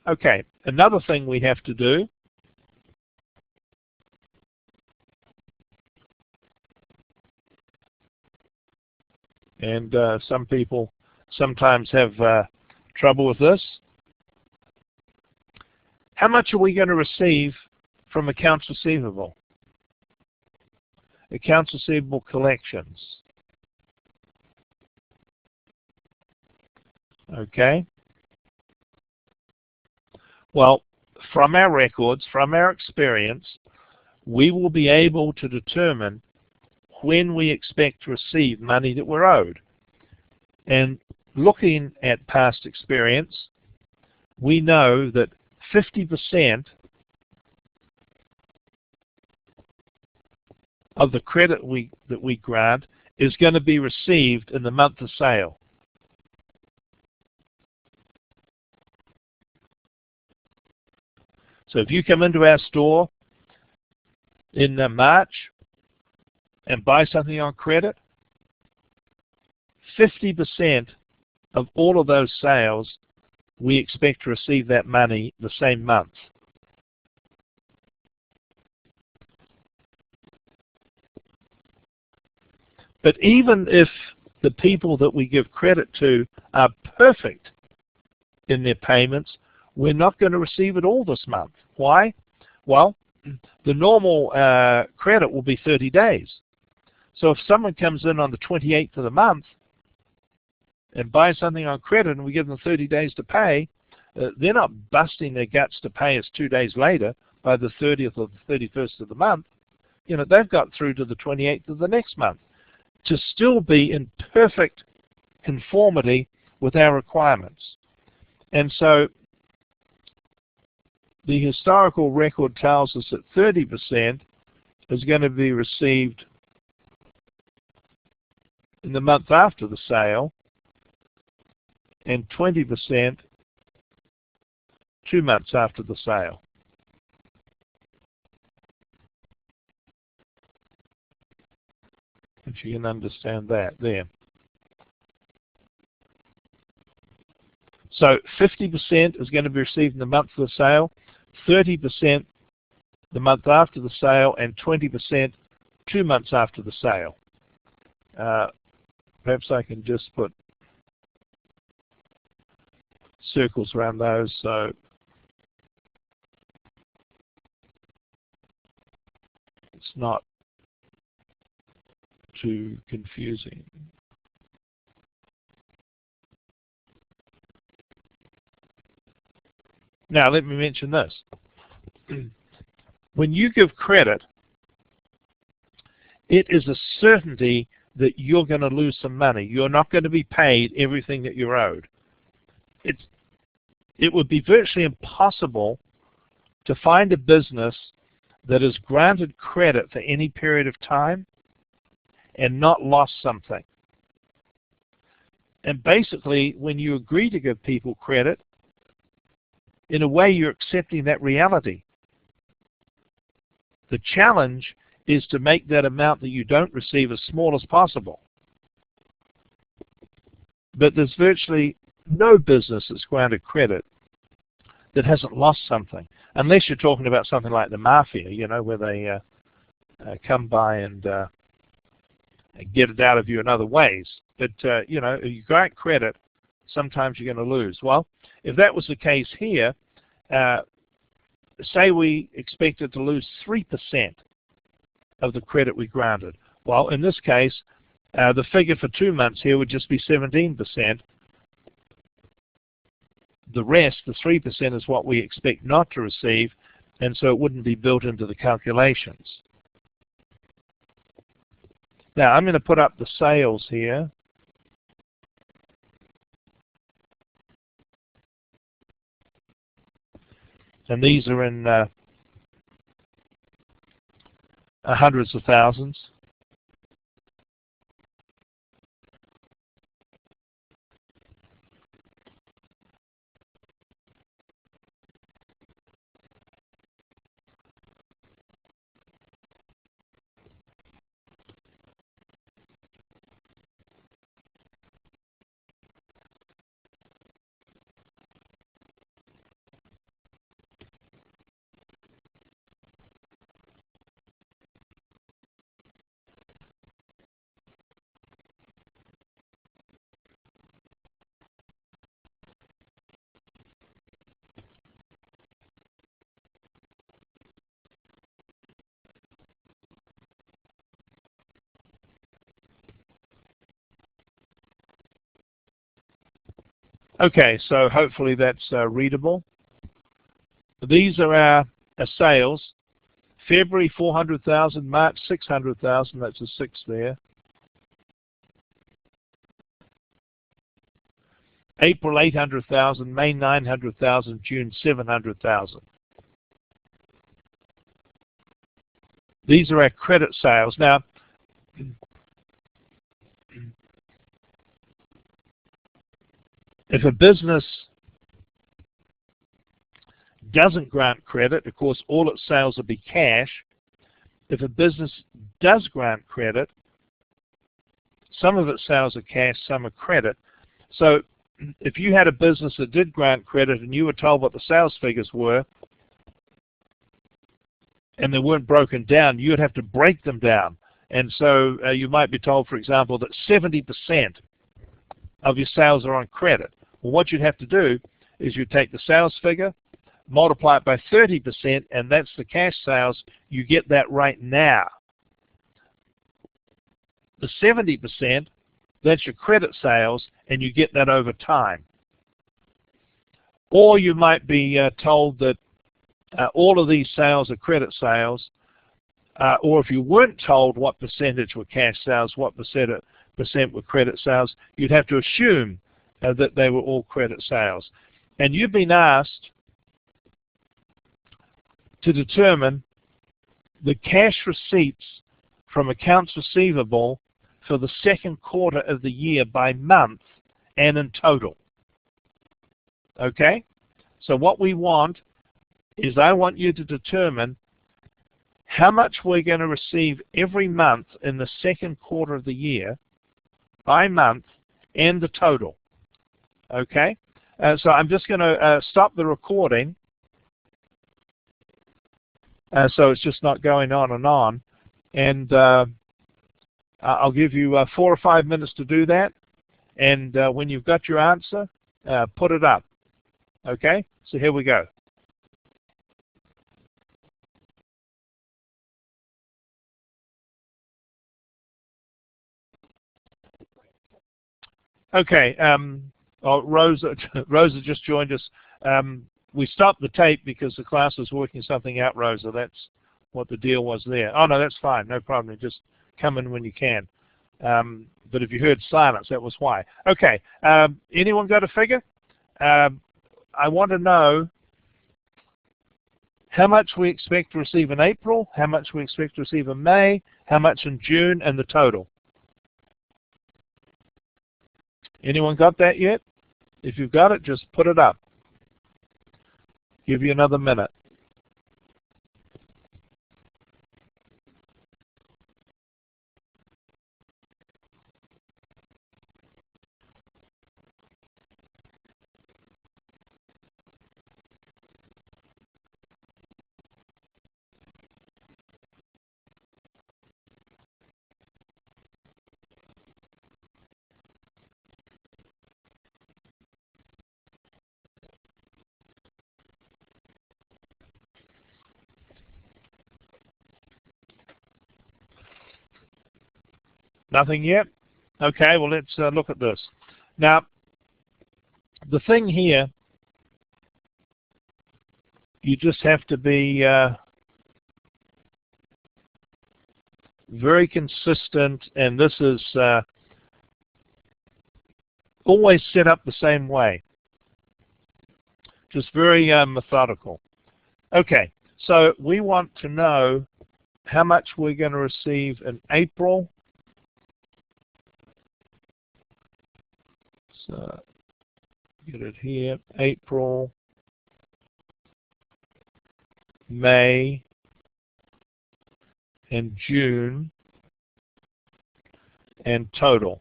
Okay, another thing we have to do and some people sometimes have trouble with this. How much are we going to receive from accounts receivable? Accounts receivable collections. Okay. Well, from our records, from our experience, we will be able to determine when we expect to receive money that we're owed. And looking at past experience, we know that 50% of the credit that we grant is going to be received in the month of sale. So if you come into our store in March and buy something on credit, 50% of all of those sales, we expect to receive that money the same month. But even if the people that we give credit to are perfect in their payments, we're not going to receive it all this month. Why? Well, the normal credit will be 30 days. So if someone comes in on the 28th of the month and buys something on credit and we give them 30 days to pay, they're not busting their guts to pay us 2 days later by the 30th or the 31st of the month. You know, they've got through to the 28th of the next month to still be in perfect conformity with our requirements. And so the historical record tells us that 30% is going to be received in the month after the sale and 20% 2 months after the sale. If you can understand that there. So 50% is going to be received in the month of the sale, 30% the month after the sale, and 20% 2 months after the sale. Perhaps I can just put circles around those so it's not too confusing. Now let me mention this. When you give credit, it is a certainty that you're going to lose some money. You're not going to be paid everything that you're owed. It would be virtually impossible to find a business that is granted credit for any period of time and not lost something. And basically, when you agree to give people credit, in a way you're accepting that reality. The challenge is to make that amount that you don't receive as small as possible. But there's virtually no business that's granted credit that hasn't lost something, unless you're talking about something like the mafia, you know, where they come by and get it out of you in other ways. But, you know, if you grant credit, sometimes you're going to lose. Well, if that was the case here, say we expected to lose 3% of the credit we granted. Well, in this case, the figure for 2 months here would just be 17%. The rest, the 3%, is what we expect not to receive, and so it wouldn't be built into the calculations. Now, I'm going to put up the sales here. And these are in hundreds of thousands. Okay, so hopefully that's readable. These are our sales. February 400,000, March 600,000. That's a 6 there. April 800,000, May 900,000, June 700,000. These are our credit sales. Now, if a business doesn't grant credit, of course, all its sales will be cash. If a business does grant credit, some of its sales are cash, some are credit. So if you had a business that did grant credit and you were told what the sales figures were and they weren't broken down, you'd have to break them down. And so you might be told, for example, that 70% of your sales are on credit. Well, what you'd have to do is you take the sales figure, multiply it by 30%, and that's the cash sales. You get that right now. The 70%, that's your credit sales, and you get that over time. Or you might be told that all of these sales are credit sales, or if you weren't told what percentage were cash sales, what percent were credit sales, you'd have to assume that they were all credit sales. And you've been asked to determine the cash receipts from accounts receivable for the second quarter of the year by month and in total. Okay? So what we want is I want you to determine how much we're going to receive every month in the second quarter of the year by month and the total. Okay? So I'm just going to stop the recording so it's just not going on, and I'll give you 4 or 5 minutes to do that, and when you've got your answer, put it up. Okay? So here we go. Okay, Rosa just joined us. We stopped the tape because the class was working something out, Rosa. That's what the deal was there. Oh, no, that's fine. No problem. Just come in when you can. But if you heard silence, that was why. Okay, anyone got a figure? I want to know how much we expect to receive in April, how much we expect to receive in May, how much in June, and the total. Anyone got that yet? If you've got it, just put it up. Give you another minute. Nothing yet? Okay, well, let's look at this. Now, the thing here, you just have to be very consistent, and this is always set up the same way. Just very methodical. Okay, so we want to know how much we're going to receive in April. So get it here, April, May, and June, and total.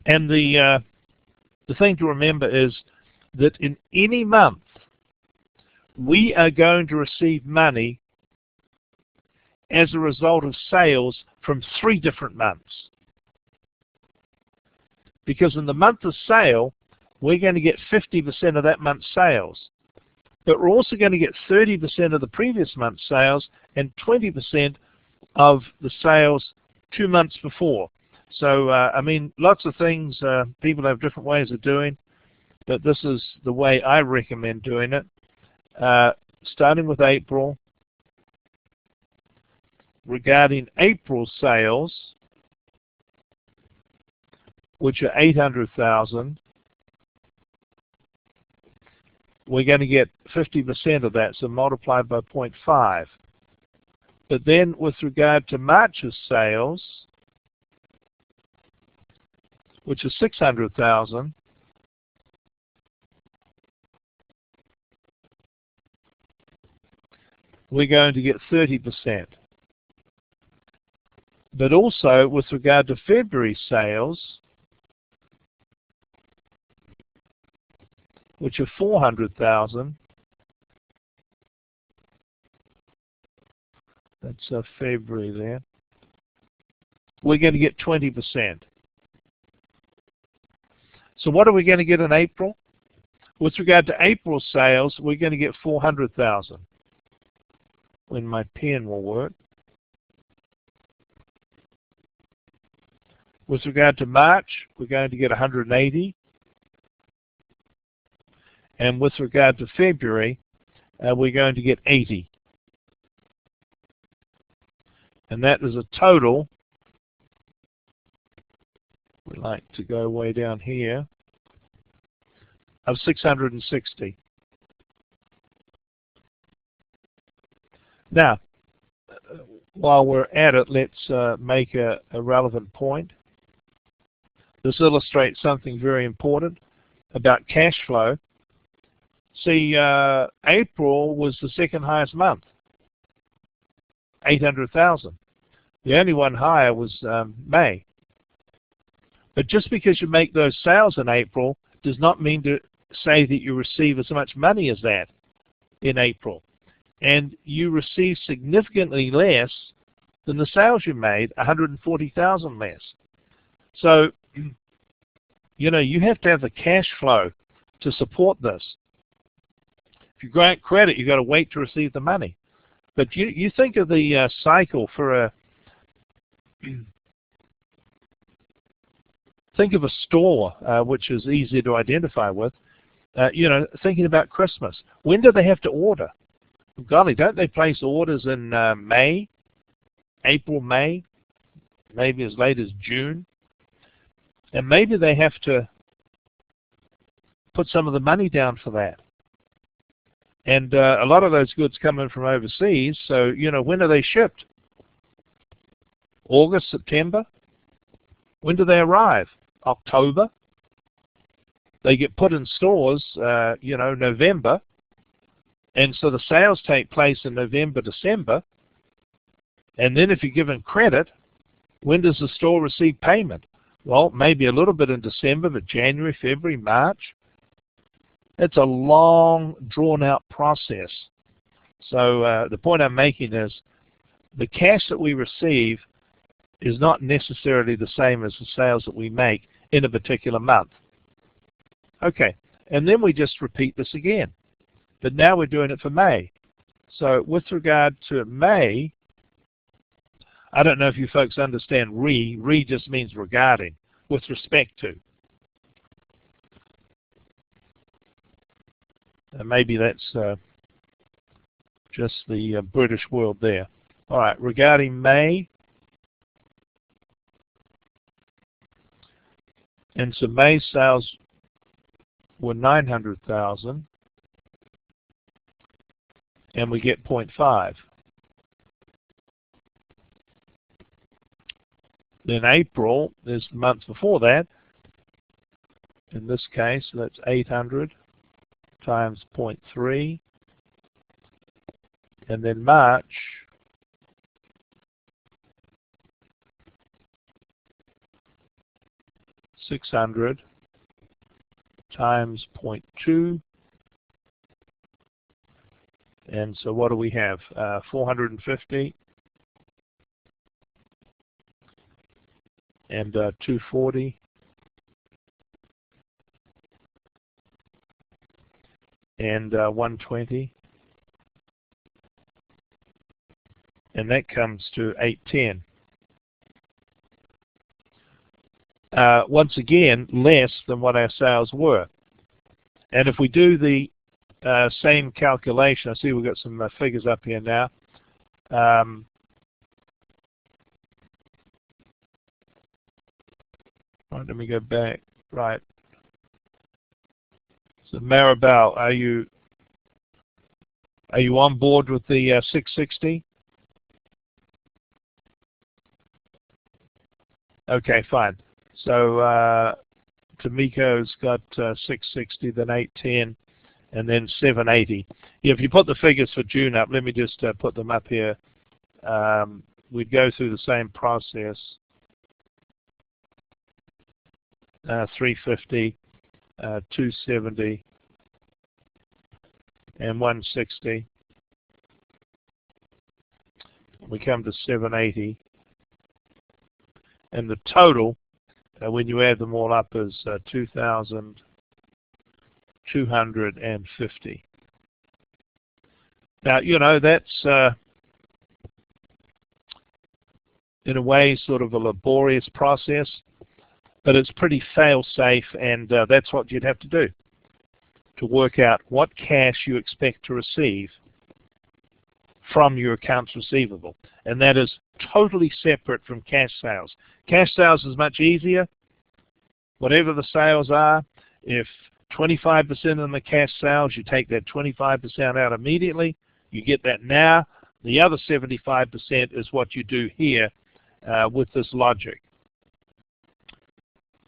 And the thing to remember is that in any month, we are going to receive money as a result of sales from 3 different months. Because in the month of sale, we're going to get 50% of that month's sales. But we're also going to get 30% of the previous month's sales and 20% of the sales 2 months before. So, I mean, lots of things people have different ways of doing, but this is the way I recommend doing it. Starting with April, regarding April sales, which are 800,000, we're going to get 50% of that, so multiply by 0.5. But then with regard to March's sales, which is 600,000, we're going to get 30%. But also, with regard to February sales, which are 400,000, that's That's February there. We're going to get 20%. So what are we going to get in April? With regard to April sales, we're going to get 400,000. When my pen will work. With regard to March, we're going to get 180. And with regard to February, we're going to get 80. And that is a total, we like to go way down here, of 660. Now, while we're at it, let's make a relevant point. This illustrates something very important about cash flow. See, April was the second highest month, 800,000. The only one higher was May. But just because you make those sales in April does not mean to say that you receive as much money as that in April. And you receive significantly less than the sales you made, 140,000 less. So, you know, you have to have the cash flow to support this. If you grant credit, you've got to wait to receive the money. But you think of the cycle for a think of a store, which is easy to identify with. You know, thinking about Christmas. When do they have to order? Golly, don't they place orders in May, April, May, maybe as late as June? And maybe they have to put some of the money down for that. And a lot of those goods come in from overseas, so, you know, when are they shipped? August, September? When do they arrive? October? They get put in stores, you know, November. And so the sales take place in November, December. And then if you're given credit, when does the store receive payment? Well, maybe a little bit in December, but January, February, March. It's a long, drawn-out process. So the point I'm making is the cash that we receive is not necessarily the same as the sales that we make in a particular month. Okay, and then we just repeat this again. But now we're doing it for May. So with regard to May, I don't know if you folks understand re. Re just means regarding, with respect to. Maybe that's just the British world there. All right, regarding May, and so May sales were 900,000, and we get 0.5. Then April is the month before that. In this case, that's 800 times 0.3. And then March, $600 times 0.2. And so what do we have? 450 and 240 and 120, and that comes to 810. Once again, less than what our sales were. And if we do the same calculation, I see we've got some figures up here now. Right, let me go back. Right. So Maribel, are you on board with the 660? Okay, fine. So Tamiko's got 660, then 810, and then 780. Yeah, if you put the figures for June up, let me just put them up here. We'd go through the same process. 350, 270, and 160. We come to 780. And the total, when you add them all up, is 2,250. Now, you know, that's in a way sort of a laborious process, but it's pretty fail-safe, and that's what you'd have to do to work out what cash you expect to receive from your accounts receivable. And that is totally separate from cash sales. Cash sales is much easier. Whatever the sales are, if 25% of them are cash sales, you take that 25% out immediately. You get that now. The other 75% is what you do here with this logic.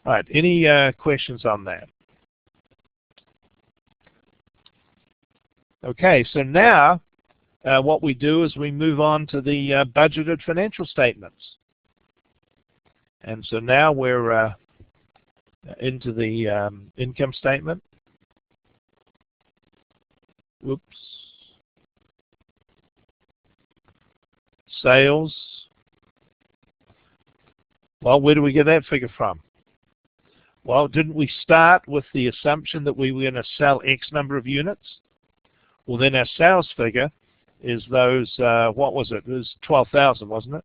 All right, any questions on that? Okay, so now what we do is we move on to the budgeted financial statements. And so now we're into the income statement. Whoops. Sales. Well, where do we get that figure from? Well, didn't we start with the assumption that we were going to sell X number of units? Well, then our sales figure is those, what was it? It was 12,000, wasn't it?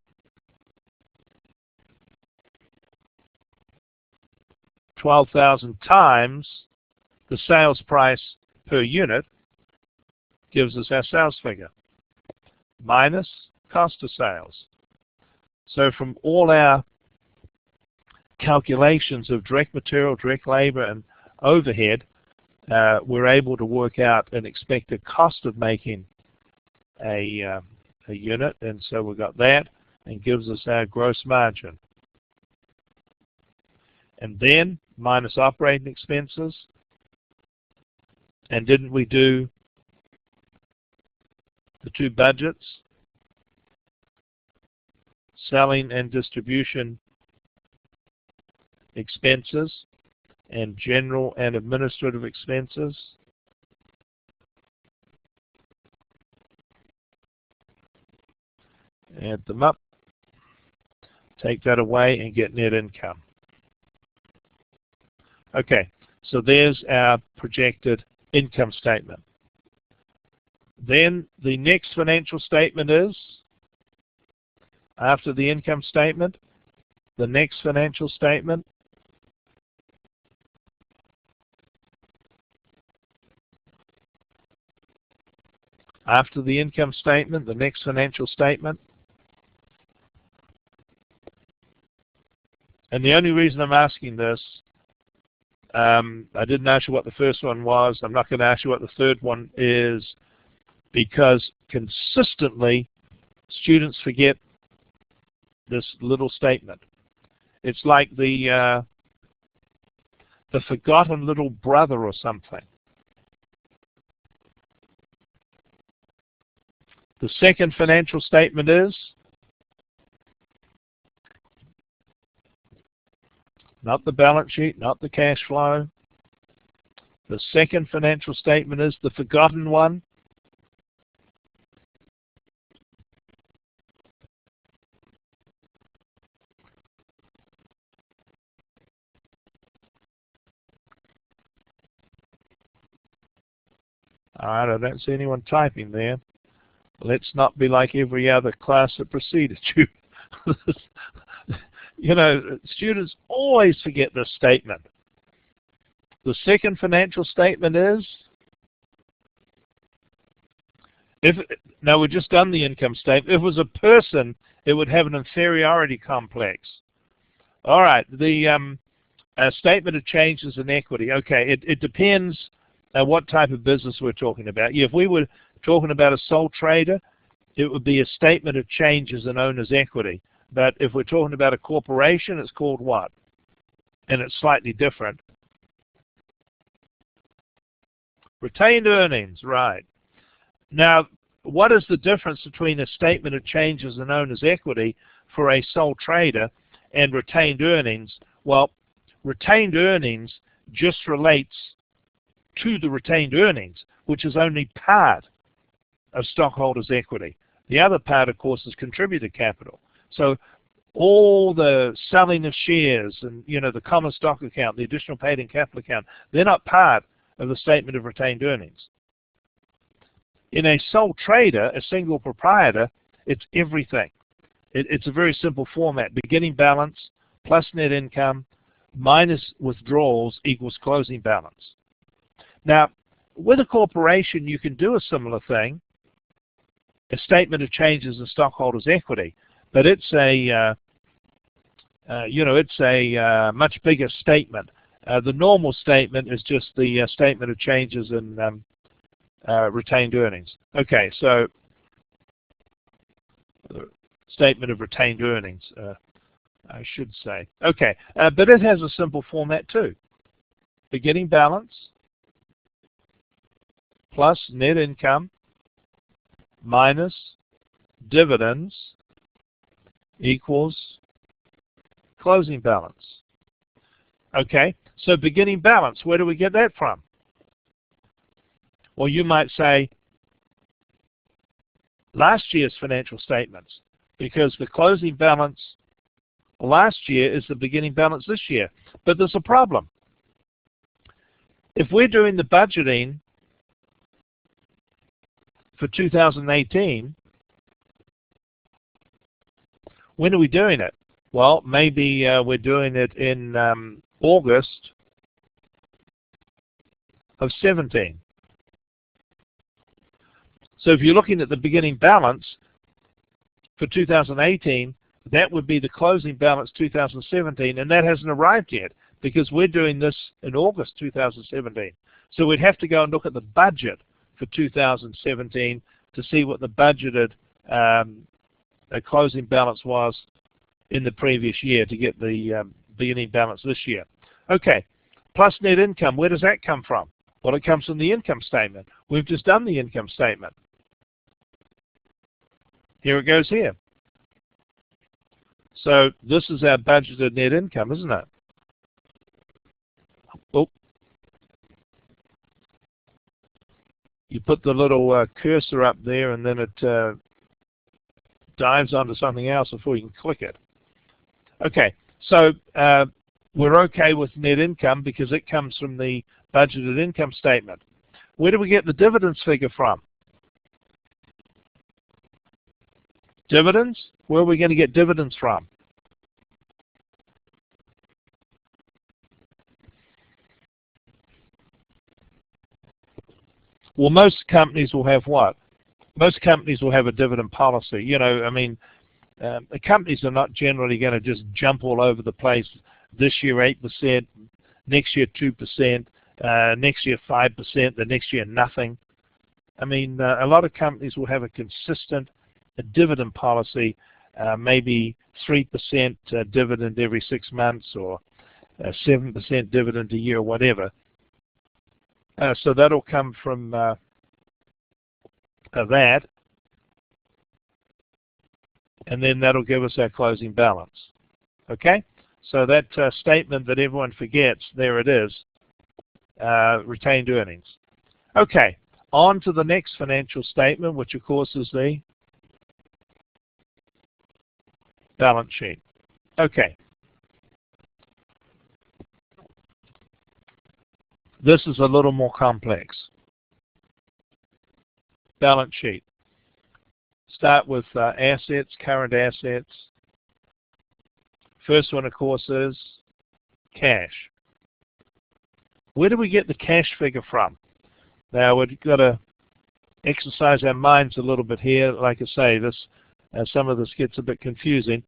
12,000 times the sales price per unit gives us our sales figure, minus cost of sales. So from all our calculations of direct material, direct labor, and overhead, we're able to work out an expected cost of making a unit, and so we got that, and gives us our gross margin. And then minus operating expenses, and didn't we do the two budgets, selling and distribution expenses and general and administrative expenses? Add them up, take that away, and get net income. Okay, so there's our projected income statement. Then the next financial statement is, after the income statement, the next financial statement after the income statement, the next financial statement. And the only reason I'm asking this, I didn't ask you what the first one was. I'm not going to ask you what the third one is, because consistently students forget this little statement. It's like the forgotten little brother or something. The second financial statement is not the balance sheet, not the cash flow. The second financial statement is the forgotten one. All right, I don't see anyone typing there. Let's not be like every other class that preceded you. You know, students always forget this statement. The second financial statement is, now we've just done the income statement. If it was a person, it would have an inferiority complex. All right, the statement of changes in equity. Okay, it depends what type of business we're talking about. If we were talking about a sole trader, it would be a statement of changes in owner's equity. But if we're talking about a corporation, it's called what? And it's slightly different. Retained earnings, right. Now, what is the difference between a statement of changes in owner's equity for a sole trader and retained earnings? Well, retained earnings just relates to the retained earnings, which is only part of stockholders' equity. The other part, of course, is contributed capital. So all the selling of shares and, the common stock account, the additional paid-in capital account, they're not part of the statement of retained earnings. In a sole trader, a single proprietor, it's everything. It's a very simple format. Beginning balance plus net income minus withdrawals equals closing balance. Now, with a corporation, you can do a similar thing, a statement of changes in stockholders' equity, but it's a much bigger statement. The normal statement is just the statement of changes in retained earnings. Okay, so statement of retained earnings, I should say. Okay, but it has a simple format too. Beginning balance plus net income minus dividends equals closing balance. Okay, so beginning balance, where do we get that from? Well, you might say last year's financial statements, because the closing balance last year is the beginning balance this year. But there's a problem. If we're doing the budgeting for 2018, when are we doing it? Well, maybe we're doing it in August of 17. So if you're looking at the beginning balance for 2018, that would be the closing balance 2017, and that hasn't arrived yet because we're doing this in August 2017. So we'd have to go and look at the budget for 2017 to see what the budgeted closing balance was in the previous year to get the beginning balance this year. Okay, plus net income, where does that come from? Well, it comes from the income statement. We've just done the income statement. Here it goes here. So this is our budgeted net income, isn't it? Oh. You put the little cursor up there and then it dives onto something else before you can click it. Okay, so we're okay with net income because it comes from the budgeted income statement. Where do we get the dividends figure from? Dividends? Where are we going to get dividends from? Well, most companies will have what? Most companies will have a dividend policy. The companies are not generally going to just jump all over the place. This year 8%, next year 2%, next year 5%, the next year nothing. A lot of companies will have a consistent dividend policy, maybe 3% dividend every 6 months or 7% dividend a year or whatever. So that'll come from that, and then that'll give us our closing balance. Okay? So that statement that everyone forgets, there it is, retained earnings. Okay, on to the next financial statement, which of course is the balance sheet. Okay. This is a little more complex. Balance sheet. Start with assets, current assets. First one, of course, is cash. Where do we get the cash figure from? Now, we've got to exercise our minds a little bit here. Like I say, some of this gets a bit confusing.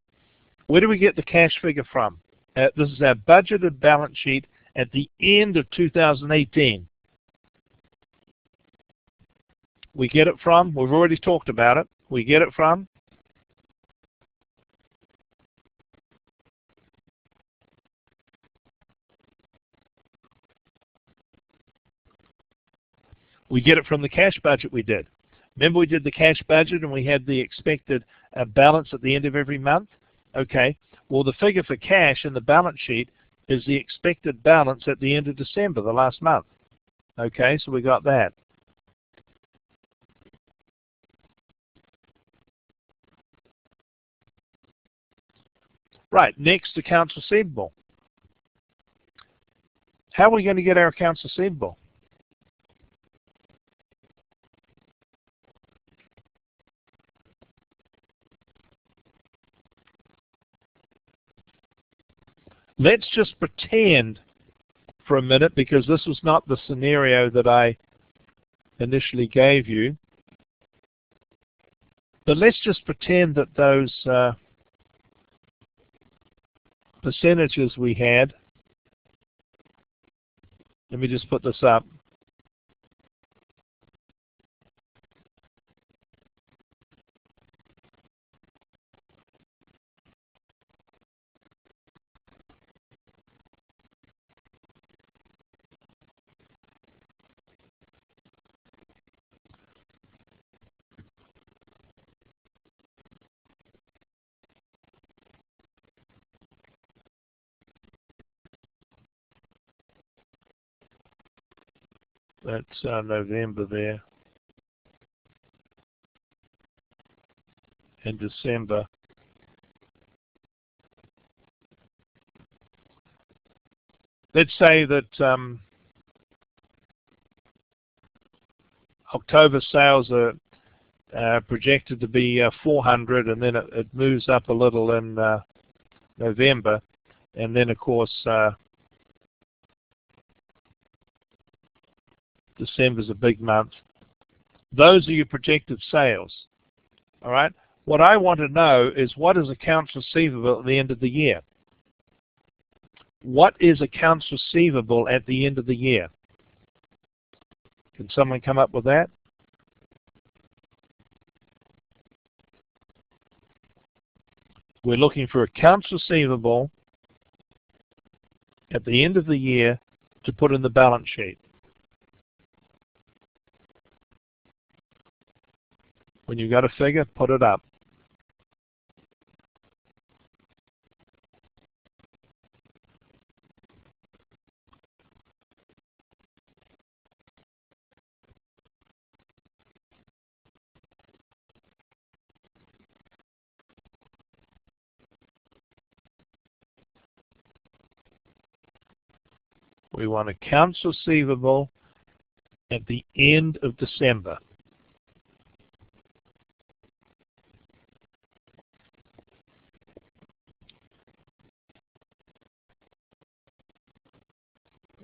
Where do we get the cash figure from? This is our budgeted balance sheet at the end of 2018. We get it from, we've already talked about it, we get it from the cash budget we did. Remember we did the cash budget and we had the expected balance at the end of every month? Okay, well the figure for cash in the balance sheet is the expected balance at the end of December, the last month. Okay, so we got that. Right, next, accounts receivable. How are we going to get our accounts receivable? Let's just pretend for a minute, because this was not the scenario that I initially gave you, but let's just pretend that those percentages we had, let me just put this up. That's November there, and December. Let's say that October sales are projected to be 400, and then it moves up a little in November, and then of course December's a big month. Those are your projected sales. All right. What I want to know is, what is accounts receivable at the end of the year? What is accounts receivable at the end of the year? Can someone come up with that? We're looking for accounts receivable at the end of the year to put in the balance sheet. When you've got a figure, put it up. We want accounts receivable at the end of December.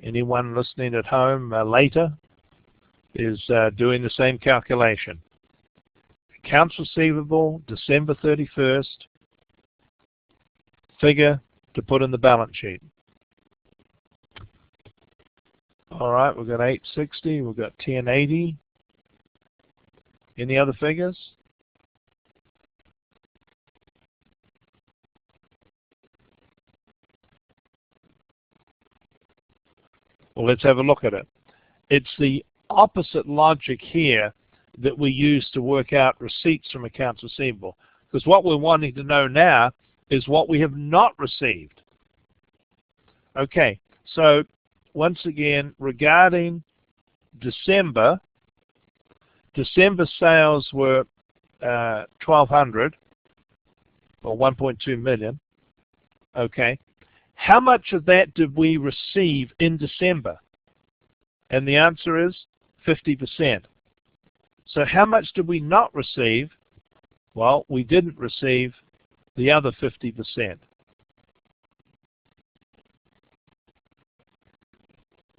Anyone listening at home later is doing the same calculation. Accounts receivable, December 31st, figure to put in the balance sheet. All right, we've got 860, we've got 1080. Any other figures? Well, let's have a look at it. It's the opposite logic here that we use to work out receipts from accounts receivable. Because what we're wanting to know now is what we have not received. Okay, so once again, regarding December, December sales were 1,200, or 1.2 million. Okay. How much of that did we receive in December? And the answer is 50%. So how much did we not receive? Well, we didn't receive the other 50%.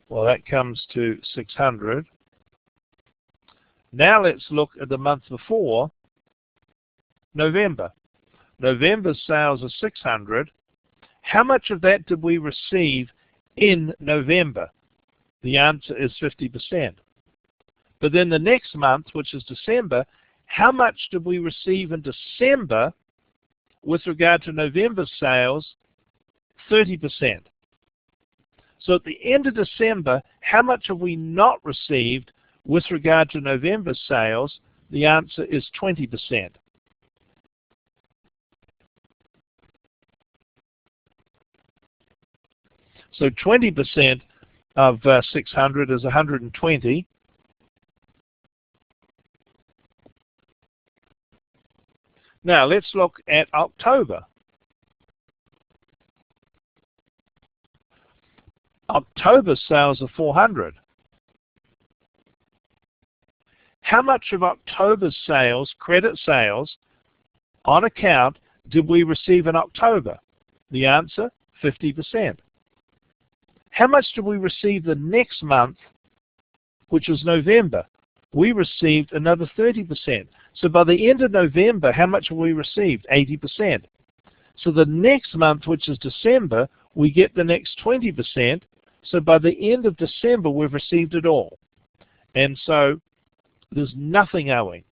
Well, that comes to 600. Now let's look at the month before, November. November's sales are 600. How much of that did we receive in November? The answer is 50%. But then the next month, which is December, how much did we receive in December with regard to November's sales? 30%. So at the end of December, how much have we not received with regard to November's sales? The answer is 20%. So 20% of 600 is 120. Now let's look at October. October sales are 400. How much of October's sales, credit sales, on account did we receive in October? The answer, 50%. How much did we receive the next month, which was November? We received another 30%. So by the end of November, how much have we received? 80%. So the next month, which is December, we get the next 20%. So by the end of December, we've received it all. And so there's nothing owing.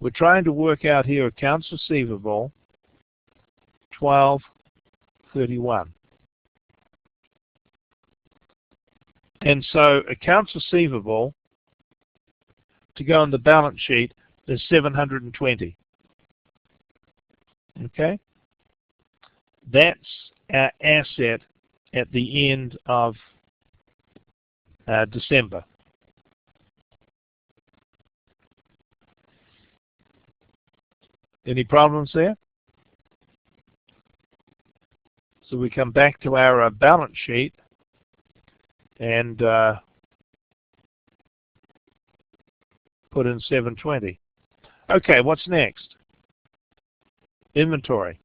We're trying to work out here accounts receivable, 1231. And so accounts receivable to go on the balance sheet is 720. Okay? That's our asset at the end of December. Any problems there? So we come back to our balance sheet and put in 720. Okay, what's next? Inventory.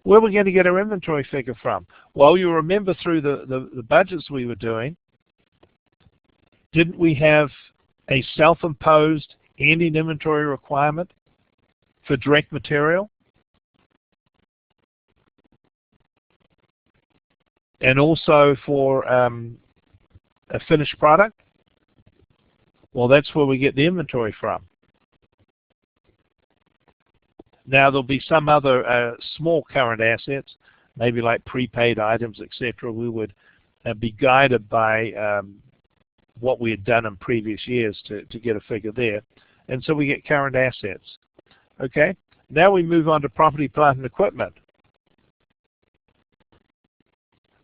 Where are we going to get our inventory figure from? Well, you remember through the budgets we were doing, didn't we have a self-imposed ending inventory requirement for direct material? And also for a finished product? Well, that's where we get the inventory from. Now, there'll be some other small current assets, maybe like prepaid items, etc. We would be guided by what we had done in previous years to get a figure there. And so we get current assets. Okay? Now we move on to property, plant, and equipment.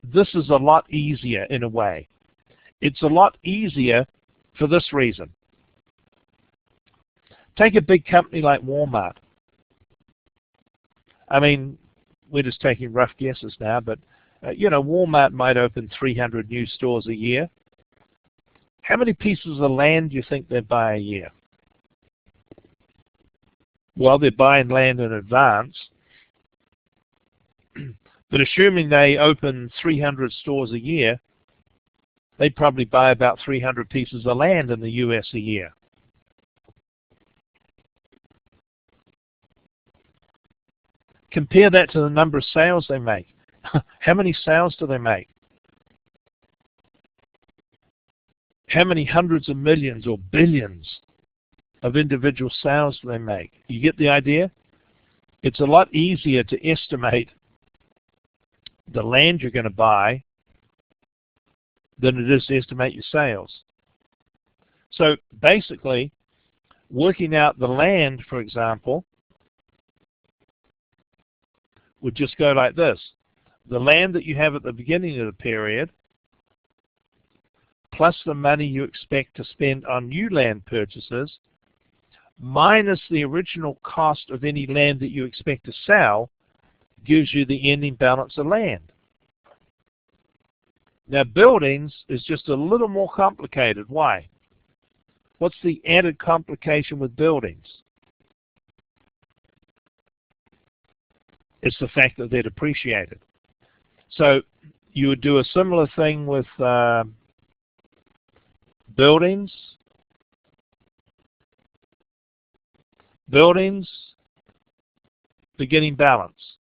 This is a lot easier in a way. It's a lot easier for this reason. Take a big company like Walmart. I mean, we're just taking rough guesses now, but you know, Walmart might open 300 new stores a year. How many pieces of land do you think they buy a year? Well, they're buying land in advance, but assuming they open 300 stores a year, they probably buy about 300 pieces of land in the US a year. Compare that to the number of sales they make. How many sales do they make? How many hundreds of millions or billions of individual sales do they make? You get the idea? It's a lot easier to estimate the land you're going to buy than it is to estimate your sales. So basically, working out the land, for example, would just go like this. The land that you have at the beginning of the period plus the money you expect to spend on new land purchases minus the original cost of any land that you expect to sell gives you the ending balance of land. Now buildings is just a little more complicated. Why? What's the added complication with buildings? It's the fact that they're depreciated. So you would do a similar thing with buildings. Buildings, beginning balance,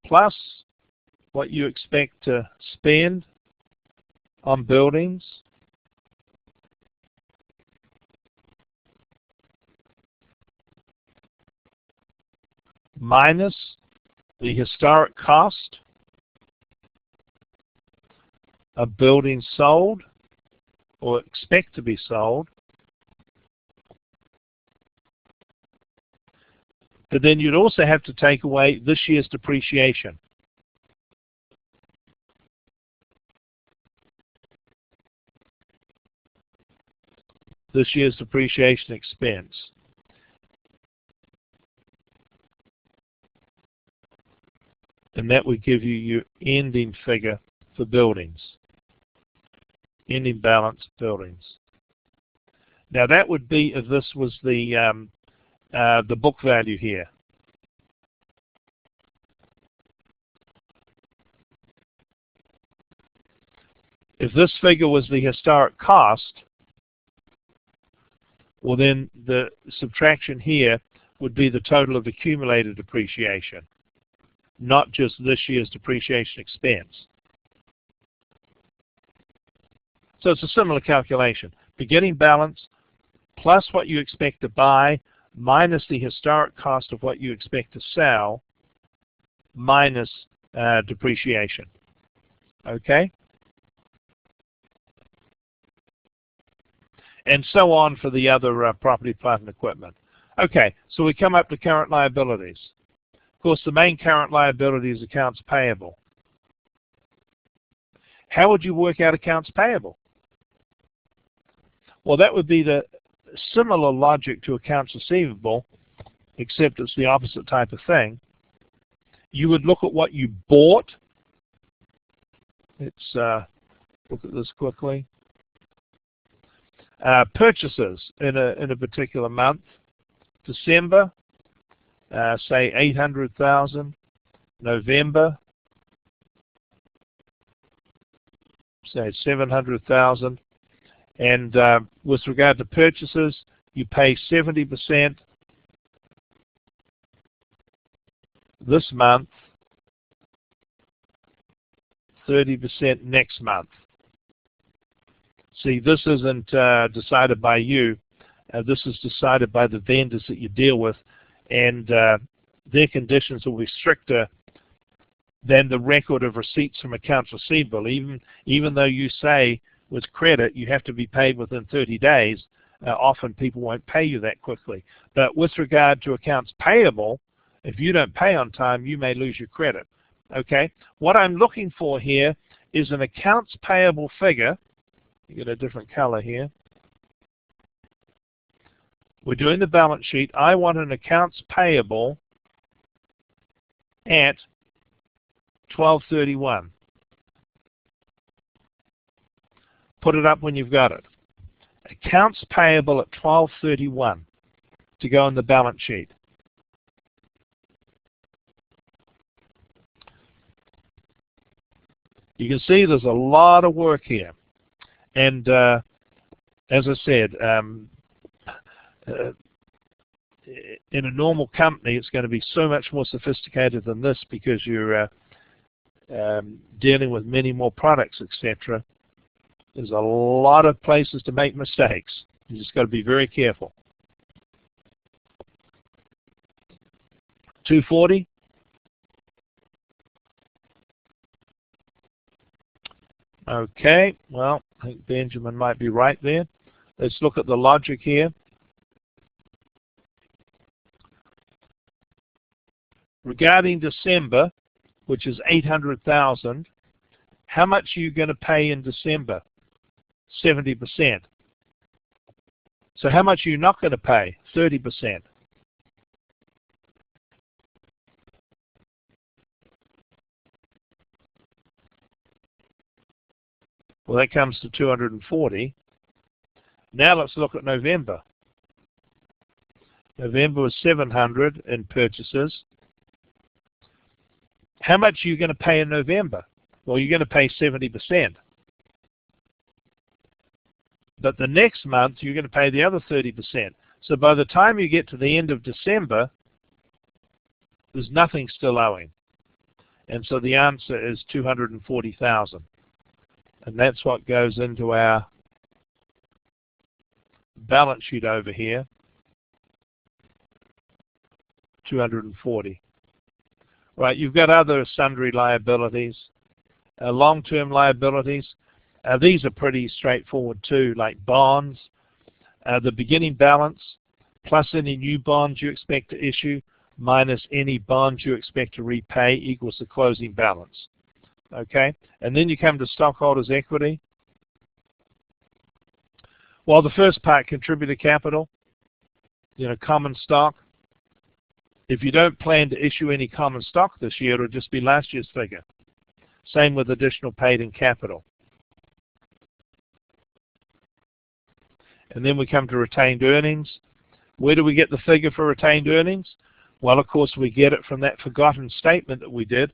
plus what you expect to spend on buildings minus the historic cost of buildings sold or expect to be sold. But then you'd also have to take away this year's depreciation. This year's depreciation expense. and that would give you your ending figure for buildings, ending balance buildings. Now that would be if this was the book value here. If this figure was the historic cost, well then the subtraction here would be the total of accumulated depreciation, not just this year's depreciation expense. So it's a similar calculation. Beginning balance plus what you expect to buy minus the historic cost of what you expect to sell minus depreciation. Okay? And so on for the other property, plant, and equipment. Okay, so we come up to current liabilities. Of course, the main current liability is accounts payable. How would you work out accounts payable? Well, that would be the similar logic to accounts receivable, except it's the opposite type of thing. You would look at what you bought. Let's look at this quickly. Purchases in a particular month. December, say 800,000. November, say 700,000. And with regard to purchases, you pay 70% this month, 30% next month. See, this isn't decided by you. This is decided by the vendors that you deal with, and their conditions will be stricter than the record of receipts from accounts receivable. Even though you say with credit you have to be paid within 30 days, often people won't pay you that quickly. But with regard to accounts payable, if you don't pay on time, you may lose your credit. Okay? What I'm looking for here is an accounts payable figure. You get a different color here. We're doing the balance sheet. I want an accounts payable at 12/31. Put it up when you've got it. Accounts payable at 12/31 to go on the balance sheet. You can see there's a lot of work here. And as I said, in a normal company, it's going to be so much more sophisticated than this because you're dealing with many more products, etc. There's a lot of places to make mistakes. You just got to be very careful. 240. Okay, well, I think Benjamin might be right there. Let's look at the logic here. Regarding December, which is 800,000, how much are you going to pay in December? 70%. So how much are you not going to pay? 30%. Well, that comes to 240. Now let's look at November. November was 700 in purchases. How much are you going to pay in November? Well, you're going to pay 70%. But the next month, you're going to pay the other 30%. So by the time you get to the end of December, there's nothing still owing. And so the answer is 240,000. And that's what goes into our balance sheet over here, 240. Right, you've got other sundry liabilities, long-term liabilities. These are pretty straightforward too, like bonds. The beginning balance plus any new bonds you expect to issue minus any bonds you expect to repay equals the closing balance. Okay, and then you come to stockholders' equity. Well, the first part, contributor capital, common stock. If you don't plan to issue any common stock this year, it'll just be last year's figure. Same with additional paid-in capital. And then we come to retained earnings. Where do we get the figure for retained earnings? Well, of course, we get it from that forgotten statement that we did,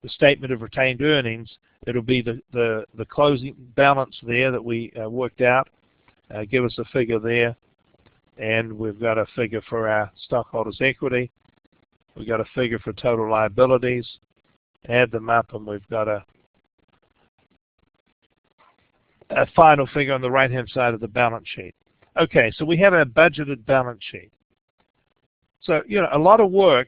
the statement of retained earnings. It'll be the closing balance there that we worked out. Give us a figure there. And we've got a figure for our stockholders' equity. We've got a figure for total liabilities. Add them up, and we've got a final figure on the right-hand side of the balance sheet. Okay, so we have our budgeted balance sheet. So, you know, a lot of work,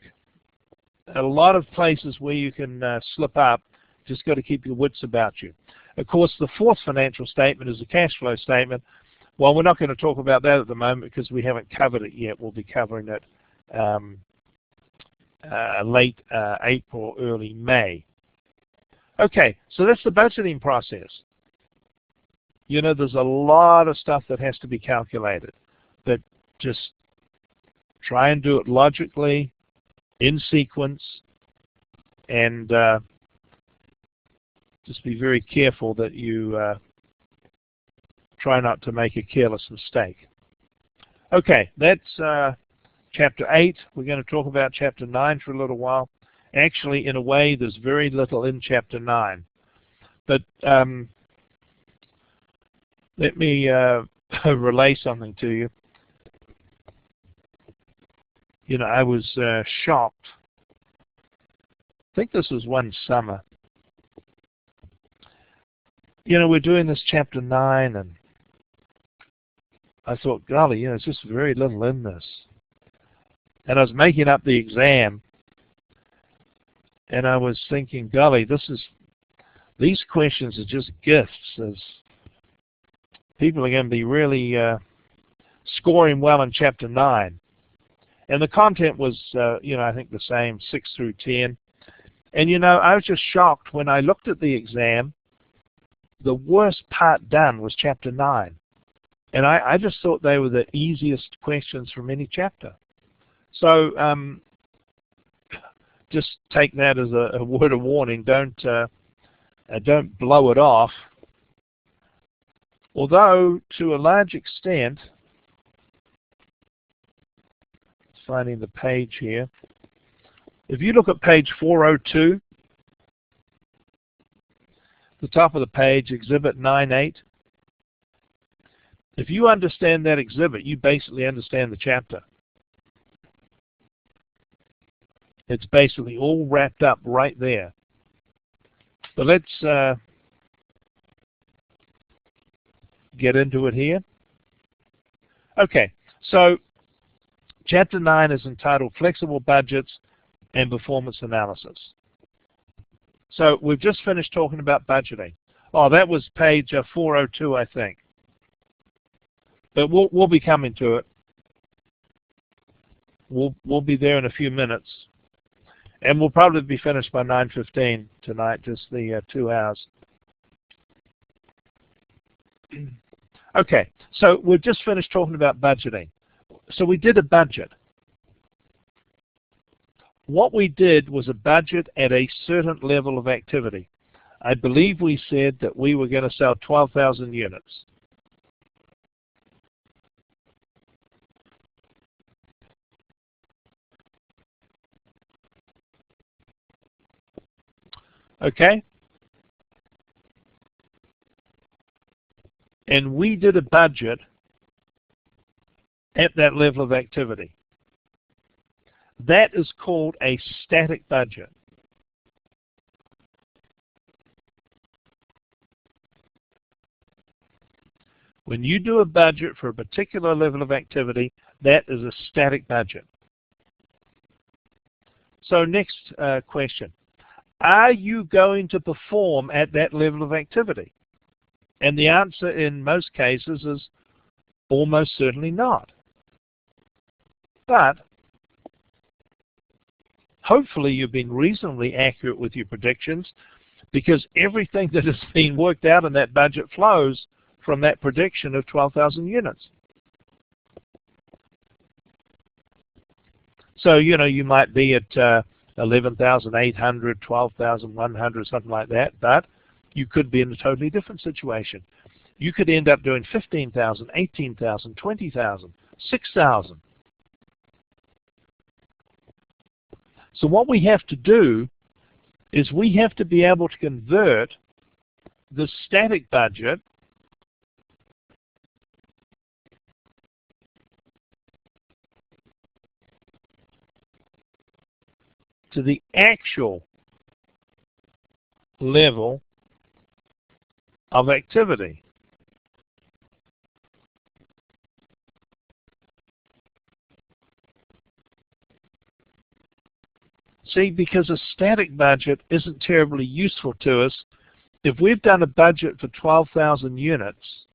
a lot of places where you can slip up. Just got to keep your wits about you. Of course, the fourth financial statement is a cash flow statement. Well, we're not going to talk about that at the moment because we haven't covered it yet. We'll be covering it late April, early May. Okay, so that's the budgeting process. You know, there's a lot of stuff that has to be calculated, but just try and do it logically, in sequence, and just be very careful that you try not to make a careless mistake. Okay, that's Chapter 8. We're going to talk about Chapter 9 for a little while. Actually, in a way, there's very little in Chapter 9. But let me relay something to you. You know, I was shocked. I think this was one summer. You know, we're doing this Chapter 9, and I thought, golly, you know, there's just very little in this. And I was making up the exam, and I was thinking, golly, these questions are just gifts. People are going to be really scoring well in Chapter 9. And the content was, you know, I think the same, 6 through 10. And, you know, I was just shocked when I looked at the exam. The worst part done was Chapter 9. And I just thought they were the easiest questions from any chapter. So just take that as a word of warning. Don't blow it off. Although, to a large extent, finding the page here, if you look at page 402, the top of the page, Exhibit 9.8, if you understand that exhibit, you basically understand the chapter. It's basically all wrapped up right there. But let's get into it here. Okay, so Chapter 9 is entitled Flexible Budgets and Performance Analysis. So we've just finished talking about budgeting. Oh, that was page 402, I think. But we'll be coming to it. We'll be there in a few minutes. And we'll probably be finished by 9:15 tonight, just the 2 hours. Okay, so we've just finished talking about budgeting. So we did a budget. What we did was a budget at a certain level of activity. I believe we said that we were going to sell 12,000 units. Okay? And we did a budget at that level of activity. That is called a static budget. When you do a budget for a particular level of activity, that is a static budget. So next question. Are you going to perform at that level of activity? And the answer in most cases is almost certainly not. But hopefully you've been reasonably accurate with your predictions, because everything that has been worked out in that budget flows from that prediction of 12,000 units. So, you know, you might be at 11,800, 12,100, something like that, but you could be in a totally different situation. You could end up doing 15,000, 18,000, 20,000, 6,000. So what we have to do is we have to be able to convert the static budget to the actual level of activity. See, because a static budget isn't terribly useful to us. If we've done a budget for 12,000 units,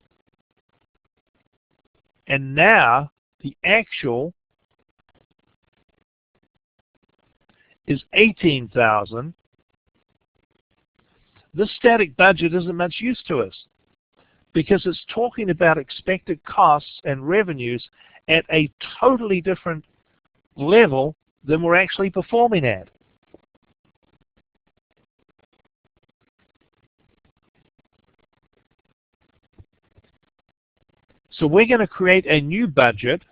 and now the actual is 18,000, this static budget isn't much use to us because it's talking about expected costs and revenues at a totally different level than we're actually performing at. So we're going to create a new budget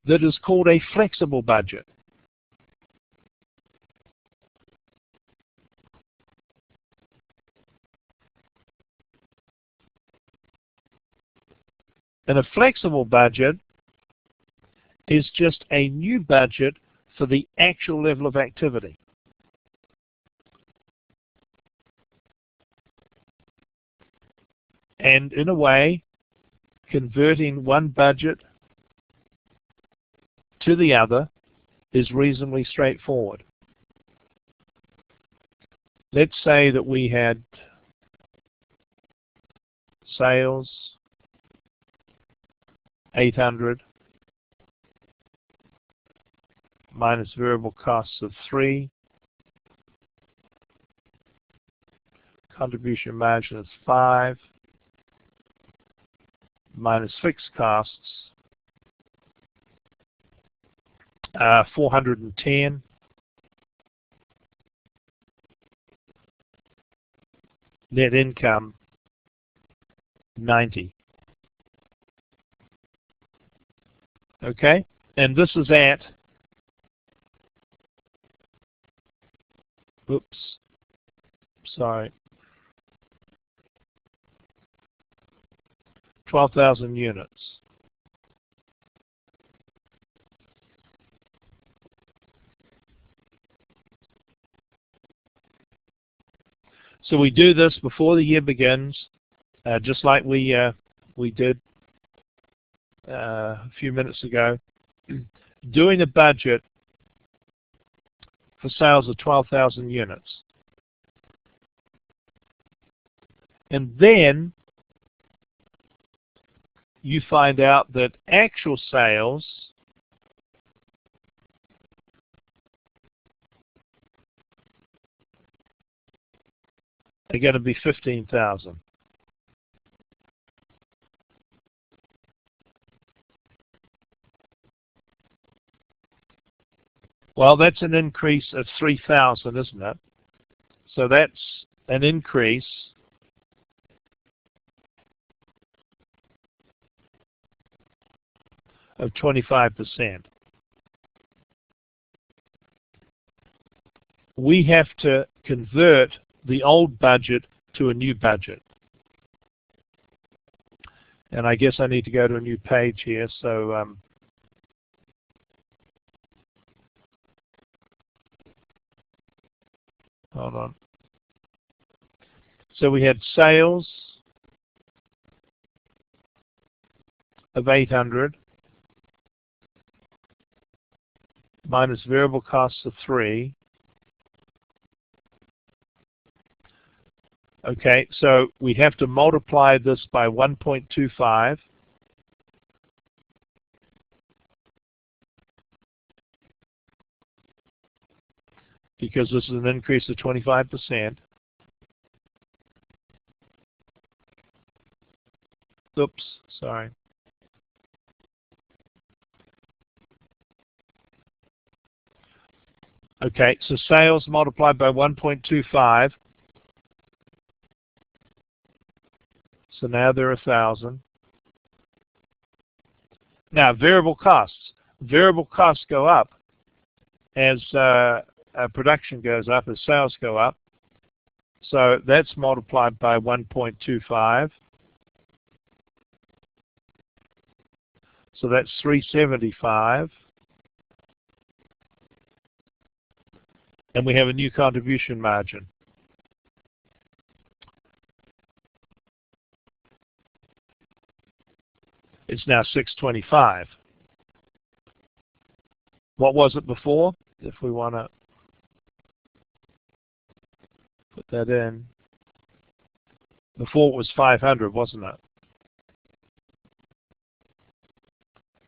that is called a flexible budget. And a flexible budget is just a new budget for the actual level of activity. And in a way, converting one budget to the other is reasonably straightforward. Let's say that we had sales 800 minus variable costs of 3, contribution margin is 5, minus fixed costs 410, net income 90. Okay, and this is at, oops, sorry, 12,000 units. So we do this before the year begins, just like we did a few minutes ago, doing a budget for sales of 12,000 units. And then you find out that actual sales are going to be 15,000. Well, that's an increase of 3,000, isn't it? So that's an increase of 25%. We have to convert the old budget to a new budget. And I guess I need to go to a new page here, so hold on. So we had sales of 800 minus variable costs of 3. Okay, so we have to multiply this by 1.25. Because this is an increase of 25%. Oops, sorry. Okay, so sales multiplied by 1.25. So now they're 1,000. Now variable costs. Variable costs go up as production goes up, as sales go up. So that's multiplied by 1.25. So that's 375. And we have a new contribution margin. It's now 625. What was it before? If we want to put that in. Before it was 500, wasn't it?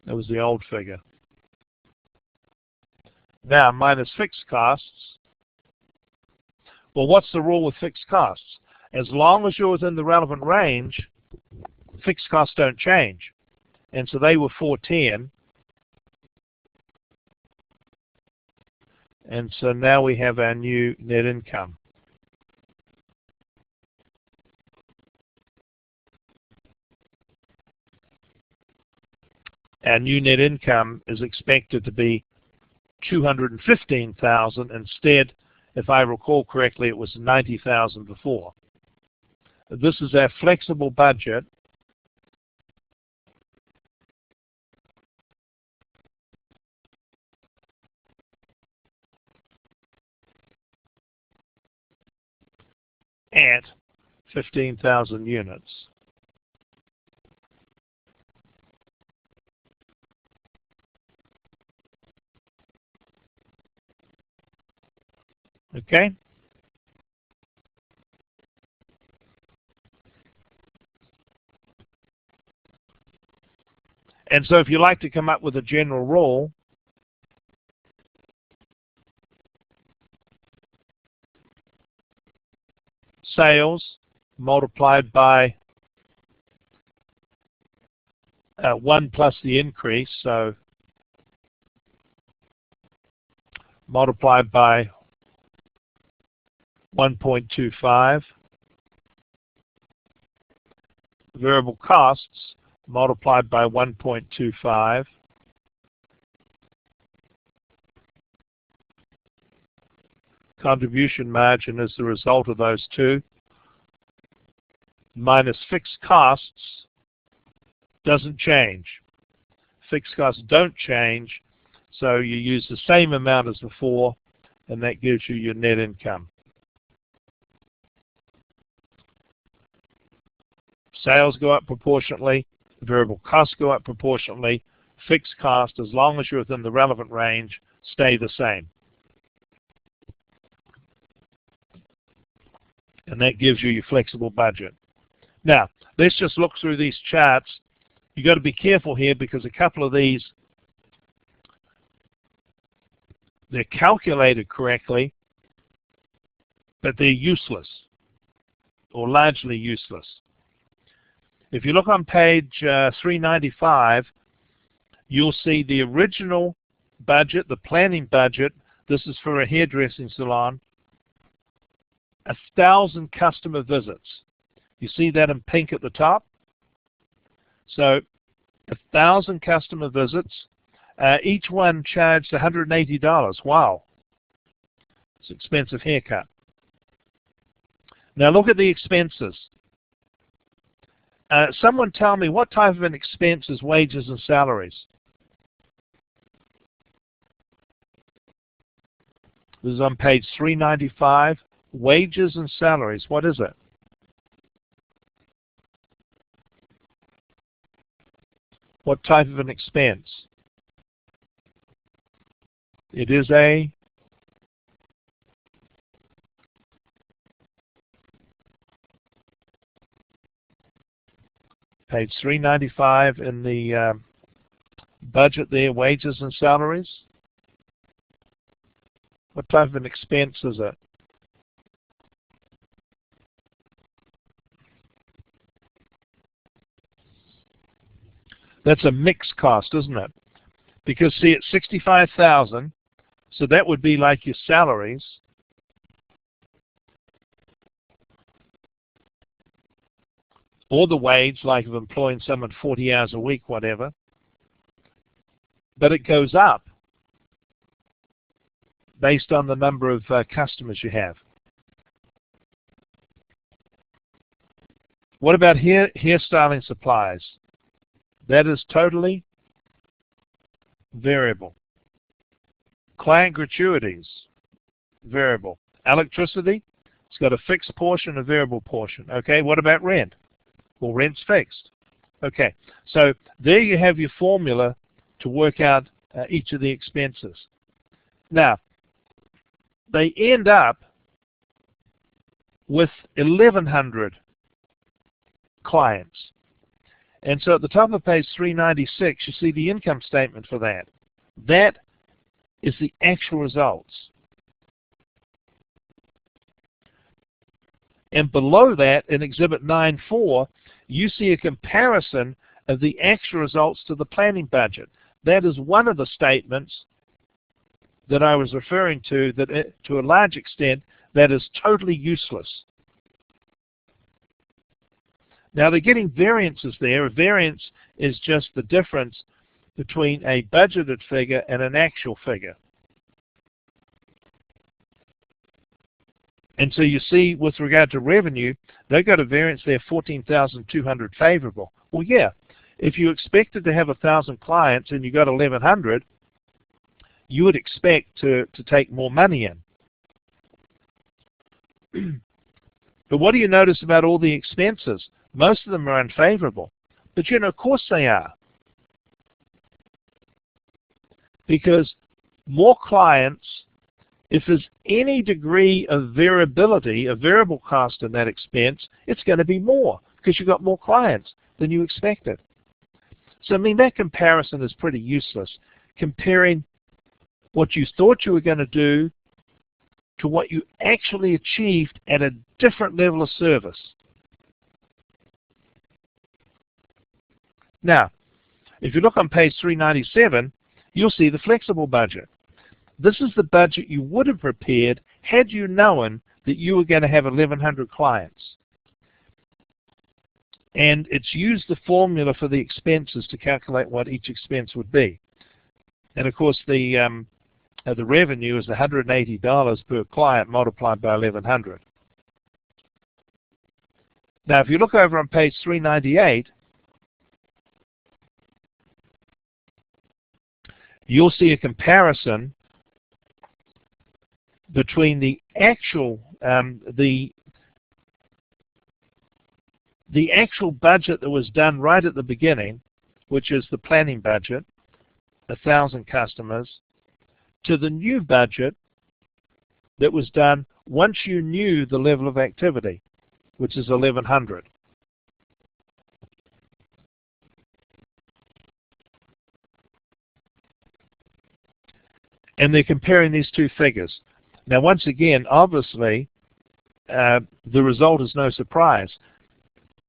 That was the old figure. Now, minus fixed costs. Well, what's the rule with fixed costs? As long as you're within the relevant range, fixed costs don't change. And so they were 410. And so now we have our new net income. Our new net income is expected to be 215,000 instead. If I recall correctly, it was 90,000 before. This is our flexible budget. At 15,000 units. Okay? And so if you like to come up with a general rule, sales multiplied by 1 plus the increase, so multiplied by 1.25. Variable costs multiplied by 1.25. Contribution margin is the result of those two. Minus fixed costs doesn't change. Fixed costs don't change, so you use the same amount as before, and that gives you your net income. Sales go up proportionately, variable costs go up proportionately, fixed costs, as long as you're within the relevant range, stay the same. And that gives you your flexible budget. Now, let's just look through these charts. You've got to be careful here because a couple of these, they're calculated correctly, but they're useless or largely useless. If you look on page 395, you'll see the original budget, the planning budget. This is for a hairdressing salon. 1,000 customer visits. You see that in pink at the top? So 1,000 customer visits. Each one charged $180. Wow. It's an expensive haircut. Now look at the expenses. Someone tell me what type of an expense is wages and salaries? This is on page 395. Wages and salaries, what is it? What type of an expense? It is a page 395 in the budget there, wages and salaries. What type of an expense is it? That's a mixed cost, isn't it? Because see, at 65,000, So that would be like your salaries. Or the wage, like of employing someone 40 hours a week, whatever. But it goes up based on the number of customers you have. What about hairstyling supplies? That is totally variable. Client gratuities, variable. Electricity, it's got a fixed portion, a variable portion. Okay, what about rent? Well, rent's fixed. Okay, so there you have your formula to work out each of the expenses. Now, they end up with 1,100 clients. And so at the top of page 396, you see the income statement for that. That is the actual results. And below that, in Exhibit 9.4, you see a comparison of the actual results to the planning budget. That is one of the statements that I was referring to, that to a large extent, that is totally useless. Now they're getting variances there. A variance is just the difference between a budgeted figure and an actual figure. And so you see, with regard to revenue, they've got a variance there, 14,200 favorable. Well, yeah, if you expected to have 1,000 clients and you got 1,100, you would expect to take more money in. But what do you notice about all the expenses? Most of them are unfavorable. But you know, of course they are. Because more clients, if there's any degree of variability, a variable cost in that expense, it's going to be more because you've got more clients than you expected. So I mean, that comparison is pretty useless, comparing what you thought you were going to do to what you actually achieved at a different level of service. Now, if you look on page 397, you'll see the flexible budget. This is the budget you would have prepared had you known that you were going to have 1,100 clients. And it's used the formula for the expenses to calculate what each expense would be. And of course, the revenue is $180 per client multiplied by 1,100. Now, if you look over on page 398, you'll see a comparison between the actual the actual budget that was done right at the beginning, which is the planning budget, 1,000 customers, to the new budget that was done once you knew the level of activity, which is 1,100. And they're comparing these two figures. Now, once again, obviously, the result is no surprise.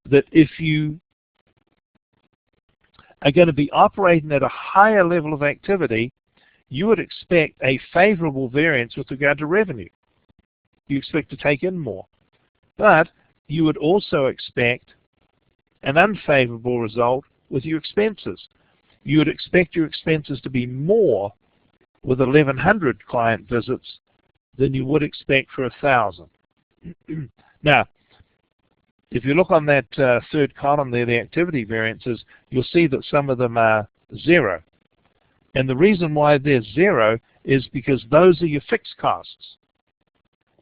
That if you are going to be operating at a higher level of activity, you would expect a favorable variance with regard to revenue. You expect to take in more. But you would also expect an unfavorable result with your expenses. You would expect your expenses to be more with 1,100 client visits than you would expect for 1,000. Now, if you look on that third column there, the activity variances, you'll see that some of them are 0. And the reason why they're 0 is because those are your fixed costs.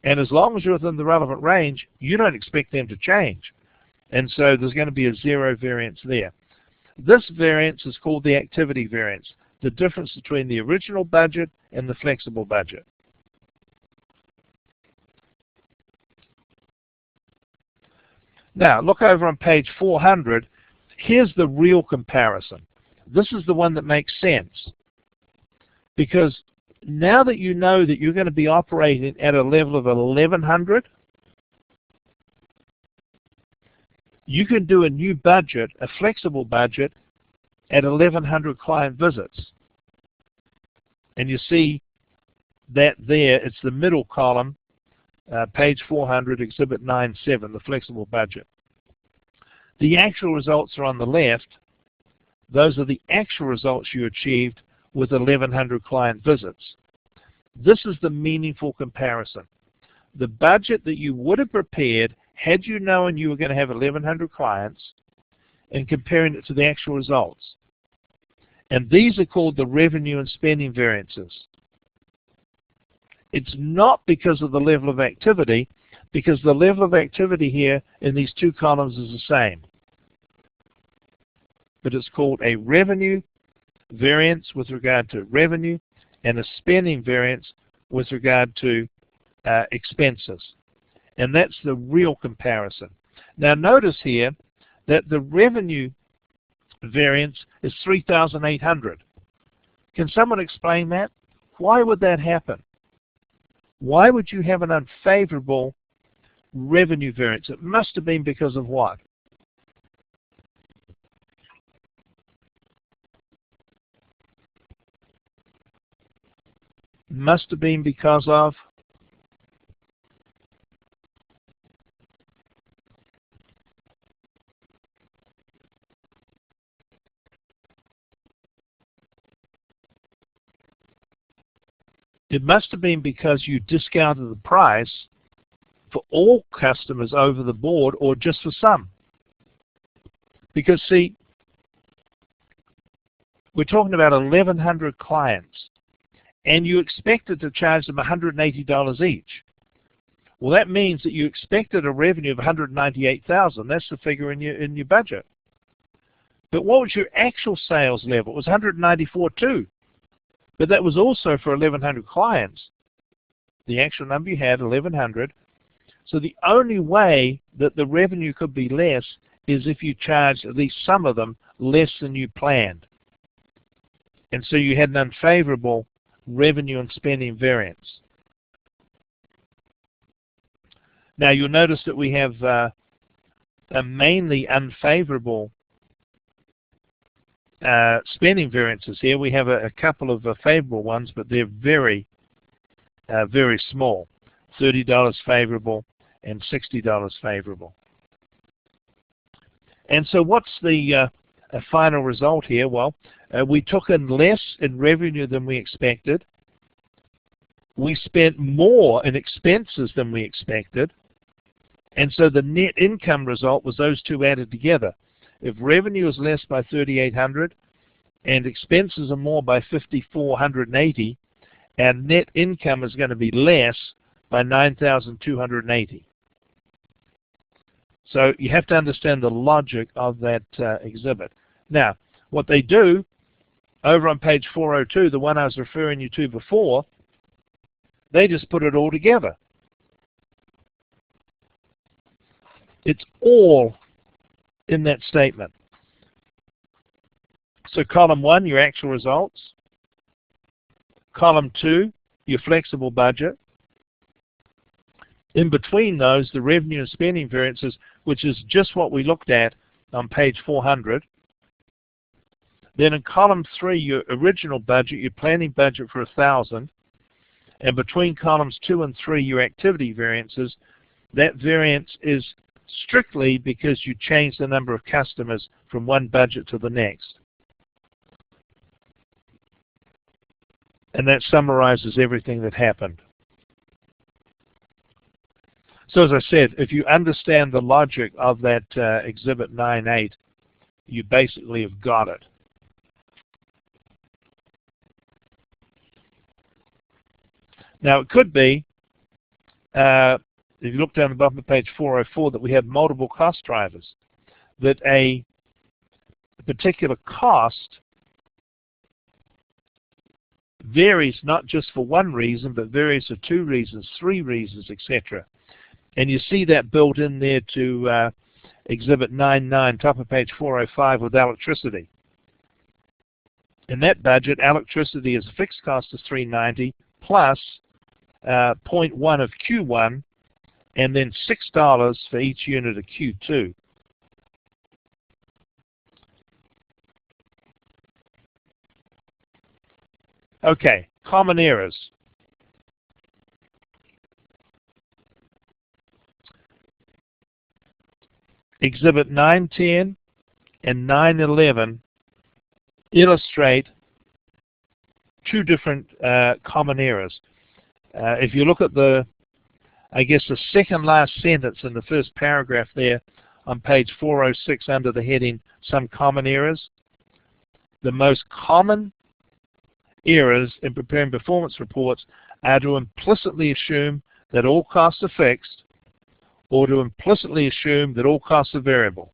And as long as you're within the relevant range, you don't expect them to change. And so there's going to be a 0 variance there. This variance is called the activity variance, the difference between the original budget and the flexible budget. Now, look over on page 400. Here's the real comparison. This is the one that makes sense. Because now that you know that you're going to be operating at a level of 1,100, you can do a new budget, a flexible budget, at 1,100 client visits. And you see that there. It's the middle column, page 400, Exhibit 9.7, the flexible budget. The actual results are on the left. Those are the actual results you achieved with 1,100 client visits. This is the meaningful comparison. The budget that you would have prepared had you known you were going to have 1,100 clients, and comparing it to the actual results. And these are called the revenue and spending variances. It's not because of the level of activity, because the level of activity here in these two columns is the same. But it's called a revenue variance with regard to revenue and a spending variance with regard to expenses. And that's the real comparison. Now notice here that the revenue variance is 3,800. Can someone explain that? Why would that happen? Why would you have an unfavorable revenue variance? It must have been because of what? Must have been because of it must have been because you discounted the price for all customers over the board or just for some. Because see, we're talking about 1,100 clients, and you expected to charge them $180 each. Well, that means that you expected a revenue of $198,000. That's the figure in your budget. But what was your actual sales level? It was $194 too. But that was also for 1,100 clients. The actual number you had, 1,100. So the only way that the revenue could be less is if you charged at least some of them less than you planned. And so you had an unfavorable revenue and spending variance. Now you'll notice that we have a mainly unfavorable spending variances here. We have a couple of favorable ones, but they're very, very small. $30 favorable and $60 favorable. And so what's the final result here? Well, we took in less in revenue than we expected. We spent more in expenses than we expected. And so the net income result was those two added together. If revenue is less by 3,800 and expenses are more by 5,480, our net income is going to be less by 9,280. So you have to understand the logic of that exhibit. Now, what they do over on page 402, the one I was referring you to before, they just put it all together. It's all in that statement. So column 1, your actual results. Column 2, your flexible budget. In between those, the revenue and spending variances, which is just what we looked at on page 400. Then in column 3, your original budget, your planning budget for 1,000. And between columns 2 and 3, your activity variances. That variance is strictly because you change the number of customers from one budget to the next. And that summarizes everything that happened. So as I said, if you understand the logic of that Exhibit 9.8, you basically have got it. Now it could be, if you look down the bottom of page 404, that we have multiple cost drivers, that a particular cost varies not just for one reason, but varies for 2 reasons, 3 reasons, etc. And you see that built in there to Exhibit 9.9, top of page 405, with electricity. In that budget, electricity is a fixed cost of $390 plus 0.1 of Q1, and then $6 for each unit of Q2. Okay, common errors. Exhibit 910 and 911 illustrate two different common errors. If you look at the second last sentence in the first paragraph there on page 406 under the heading Some Common Errors, the most common errors in preparing performance reports are to implicitly assume that all costs are fixed or to implicitly assume that all costs are variable.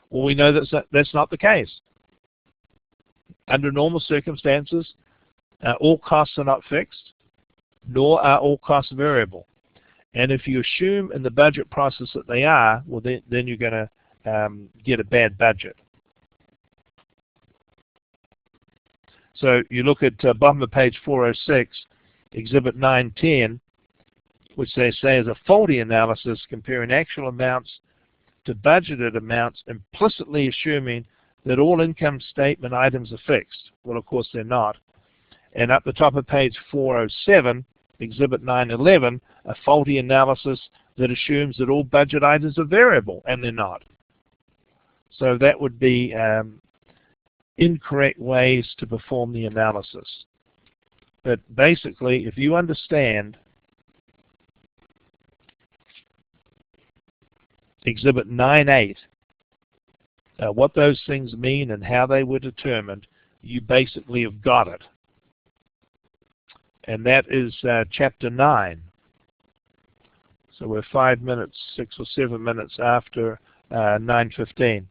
Well, we know that's not the case. Under normal circumstances, all costs are not fixed, nor are all costs variable. And if you assume in the budget process that they are, well, then you're going to get a bad budget. So you look at bottom of page 406, Exhibit 910, which they say is a faulty analysis comparing actual amounts to budgeted amounts, implicitly assuming that all income statement items are fixed. Well, of course, they're not. And up the top of page 407, Exhibit 911, a faulty analysis that assumes that all budget items are variable, and they're not. So that would be incorrect ways to perform the analysis. But basically, if you understand Exhibit 9.8, what those things mean and how they were determined, you basically have got it. And that is Chapter 9. So we're 5 minutes, 6 or 7 minutes after 9:15.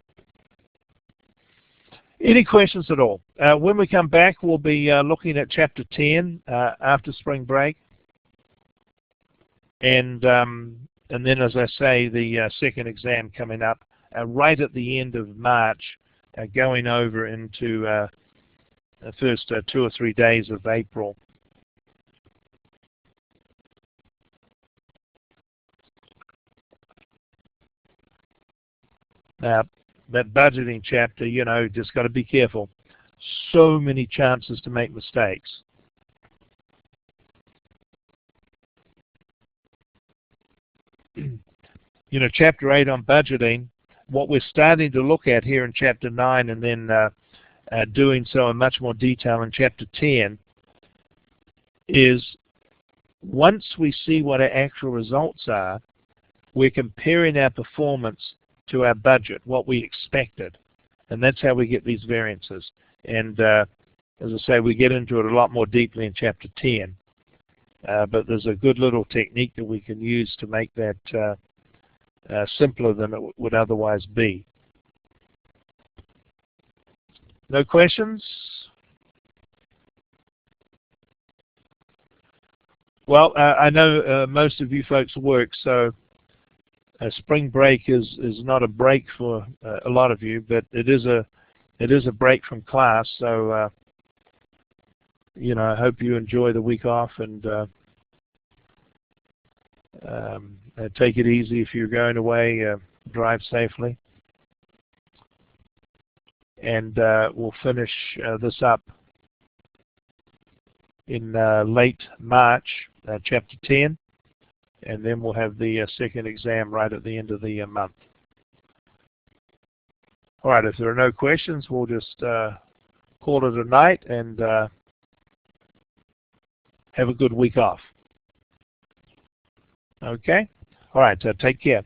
Any questions at all? When we come back, we'll be looking at Chapter 10 after spring break. And then, as I say, the second exam coming up right at the end of March, going over into the first 2 or 3 days of April. Now, that budgeting chapter, you know, just got to be careful. So many chances to make mistakes. You know, Chapter 8 on budgeting, what we're starting to look at here in Chapter 9 and then doing so in much more detail in Chapter 10 is once we see what our actual results are, we're comparing our performance to our budget, what we expected. And that's how we get these variances. And as I say, we get into it a lot more deeply in Chapter 10. But there's a good little technique that we can use to make that simpler than it would otherwise be. No questions? Well, I know most of you folks work, so spring break is not a break for a lot of you, but it is a break from class. So you know, I hope you enjoy the week off and take it easy if you're going away. Drive safely, and we'll finish this up in late March, Chapter 10. And then we'll have the second exam right at the end of the month. All right, if there are no questions, we'll just call it a night and have a good week off. Okay? All right, take care.